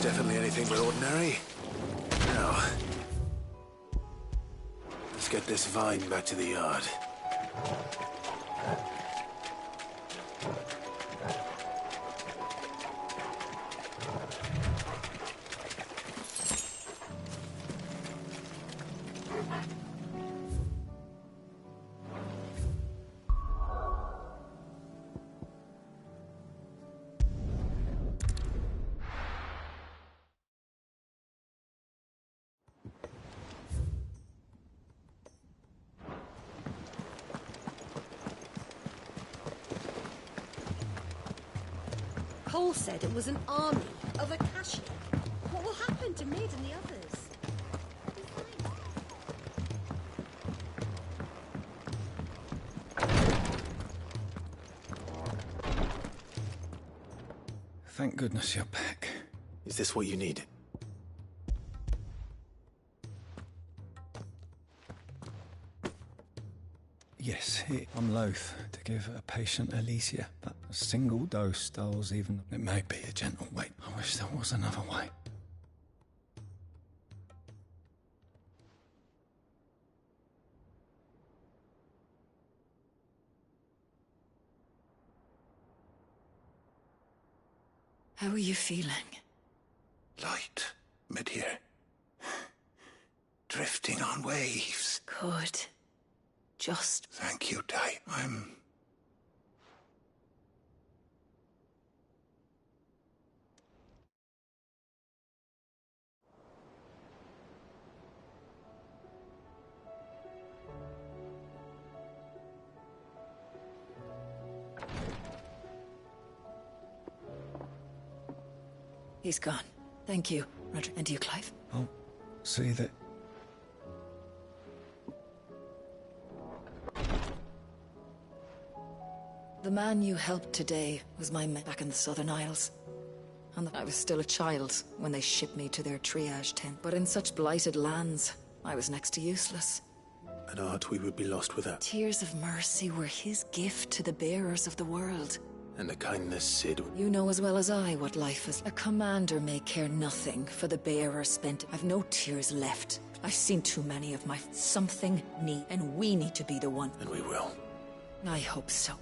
Definitely anything but ordinary. Now, let's get this vine back to the yard. Cole said it was an army of Akashi. What will happen to Mid and the others? Thank goodness you're back. Is this what you need? Yes, I'm loath to give a patient Alicia, but a single dose dulls even. It may be a gentle weight. I wish there was another way. How are you feeling? Light, mid here. Drifting on waves. Good. Just... Thank you, Ty. I'm... He's gone. Thank you, Roger. And you, Clive? I'll see that... The man you helped today was my mate back in the Southern Isles. And I was still a child when they shipped me to their triage tent. But in such blighted lands, I was next to useless. an art we would be lost without. Tears of mercy were his gift to the bearers of the world. And the kindness Cid... You know as well as I what life is. A commander may care nothing for the bearer spent. I've no tears left. I've seen too many of my... Something need, and we need to be the one. And we will. I hope so.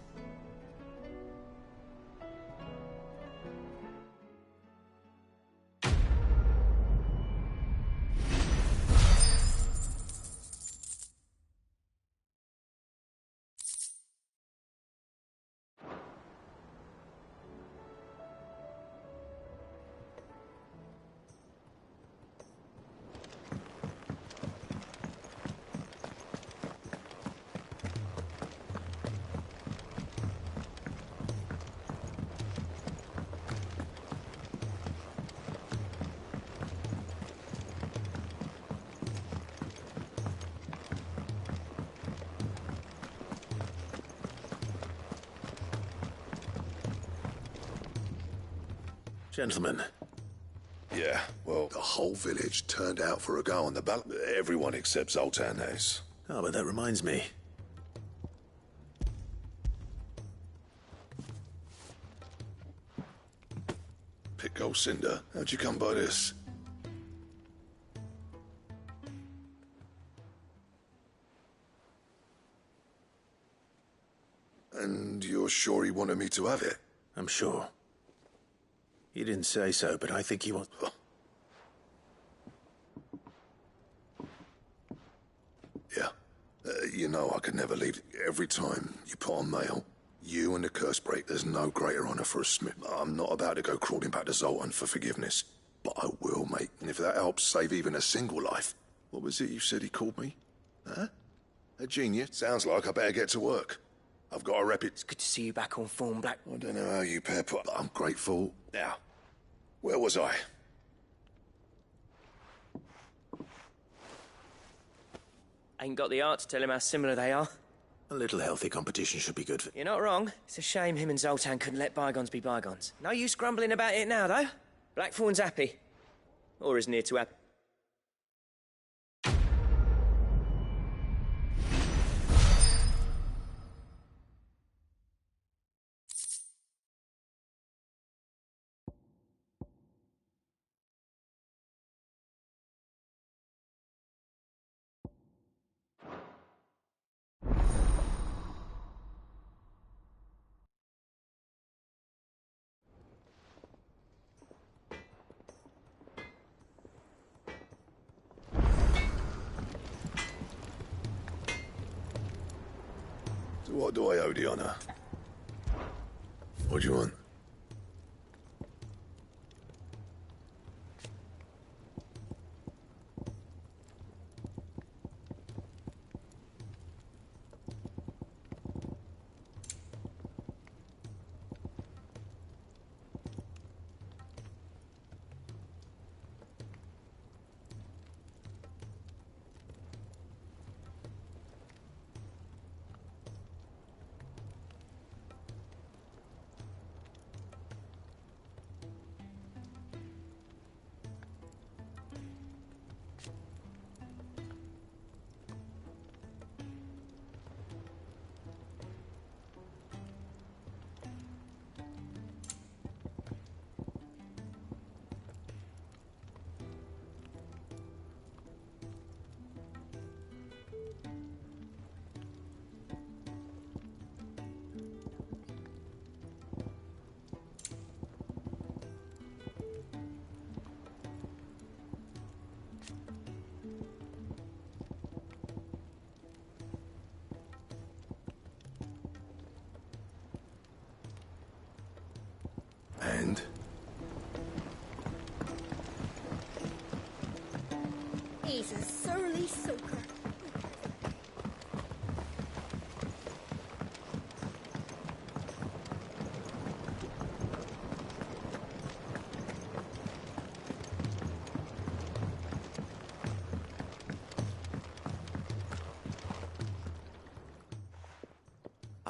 Gentlemen. Yeah, well, the whole village turned out for a go on the ballot. Everyone except Zoltan has. Oh, but that reminds me. Pick Gold Cinder. How'd you come by this? And you're sure he wanted me to have it? I'm sure. He didn't say so, but I think he wants... Yeah. You know I could never leave. Every time you put on mail, you and the curse break, there's no greater honor for a smith. I'm not about to go crawling back to Zoltan for forgiveness. But I will, mate. And if that helps save even a single life... What was it you said he called me? Huh? A genius? Sounds like I better get to work. I've got a It's good to see you back on form, Black. I don't know how you pair, but I'm grateful. Now, where was I? Ain't got the art to tell him how similar they are. A little healthy competition should be good for... You're not wrong. It's a shame him and Zoltan couldn't let bygones be bygones. No use grumbling about it now, though. Blackthorn's happy. Or is near to happy. So what do I owe the honor? What do you want? And? He's a surly soaker.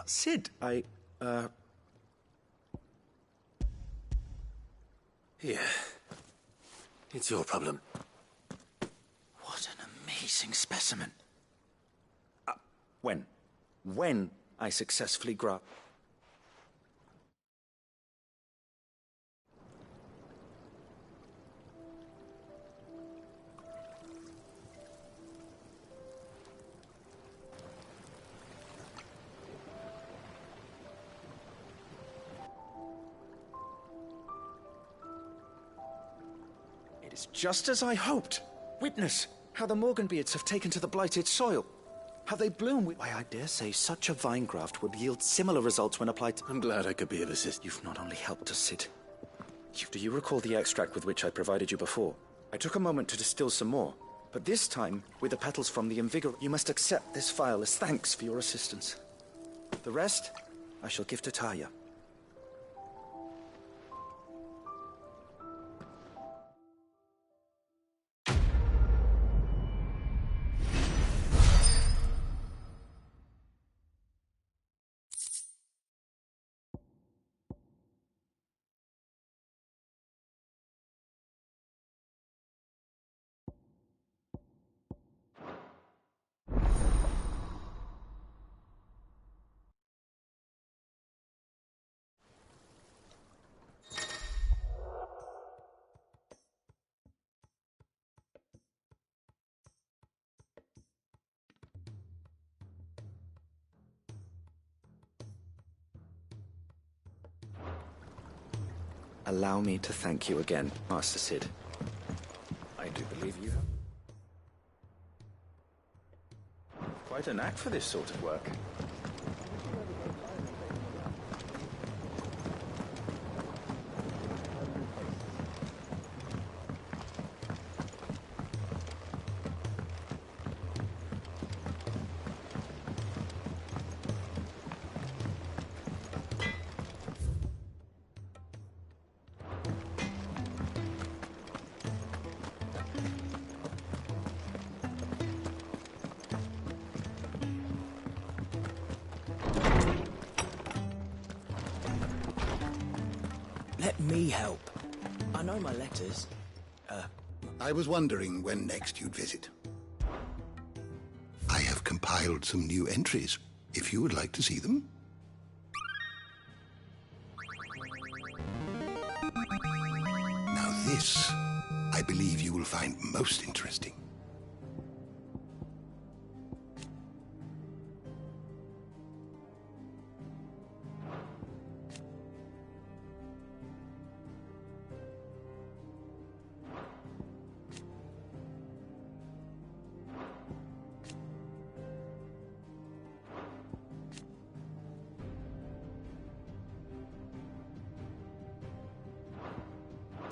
Cid, Here. It's your problem. What an amazing specimen. When? When I successfully It is just as I hoped. Witness how the Morganbeards have taken to the blighted soil. How they bloom. Why, I dare say such a vine graft would yield similar results when applied to... I'm glad I could be of assistance. You've not only helped us, Cid. Do you recall the extract with which I provided you before? I took a moment to distill some more, but this time with the petals from the invigor. You must accept this phial as thanks for your assistance. The rest, I shall give to Taya. Allow me to thank you again, Master Cid. I do believe you have quite a knack for this sort of work. Let me help. I know my letters. I was wondering when next you'd visit. I have compiled some new entries, if you would like to see them. Now this, I believe you will find most interesting.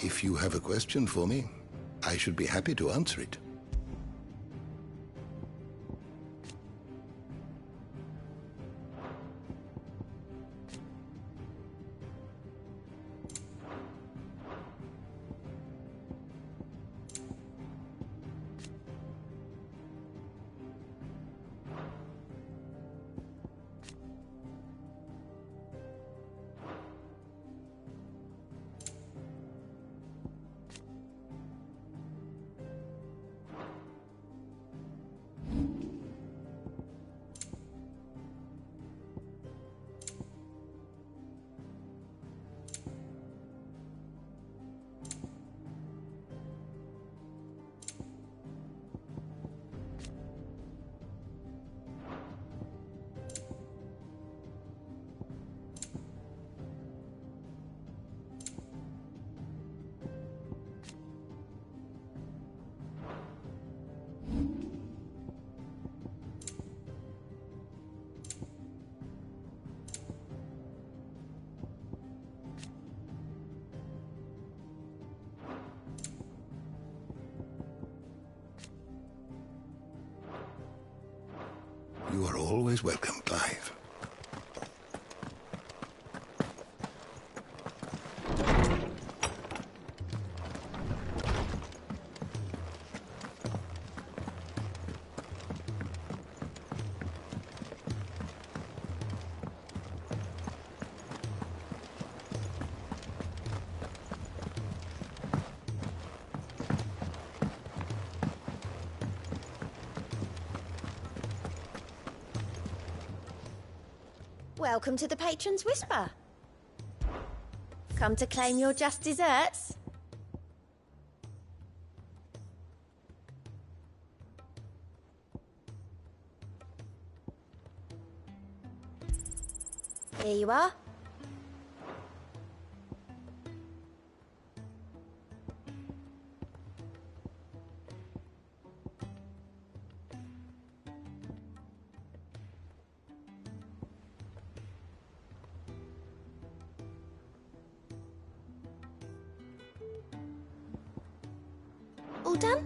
If you have a question for me, I should be happy to answer it. You are always welcome, Clive. Welcome to the Patron's Whisper. Come to claim your just desserts? Here you are. All done?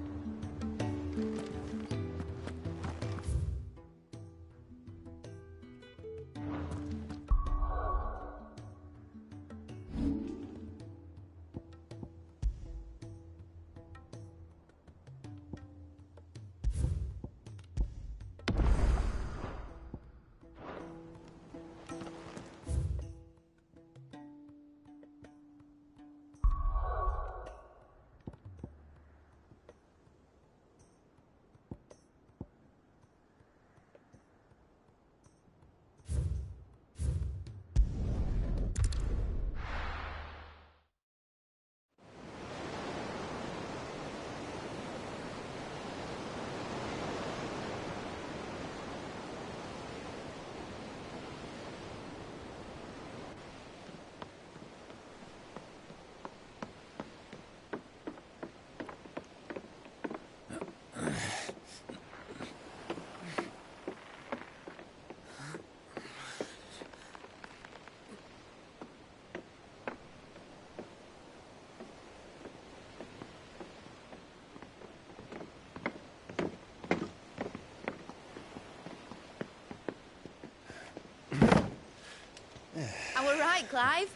I were right, Clive.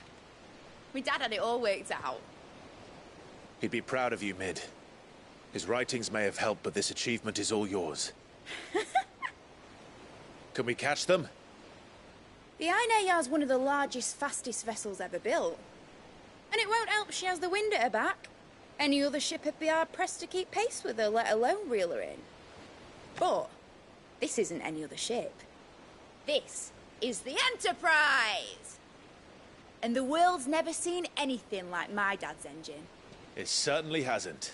My dad had it all worked out. He'd be proud of you, Mid. His writings may have helped, but this achievement is all yours. Can we catch them? The Ainayar's one of the largest, fastest vessels ever built. And it won't help she has the wind at her back. Any other ship would be hard-pressed to keep pace with her, let alone reel her in. But this isn't any other ship. This is the Enterprise! And the world's never seen anything like my dad's engine. It certainly hasn't.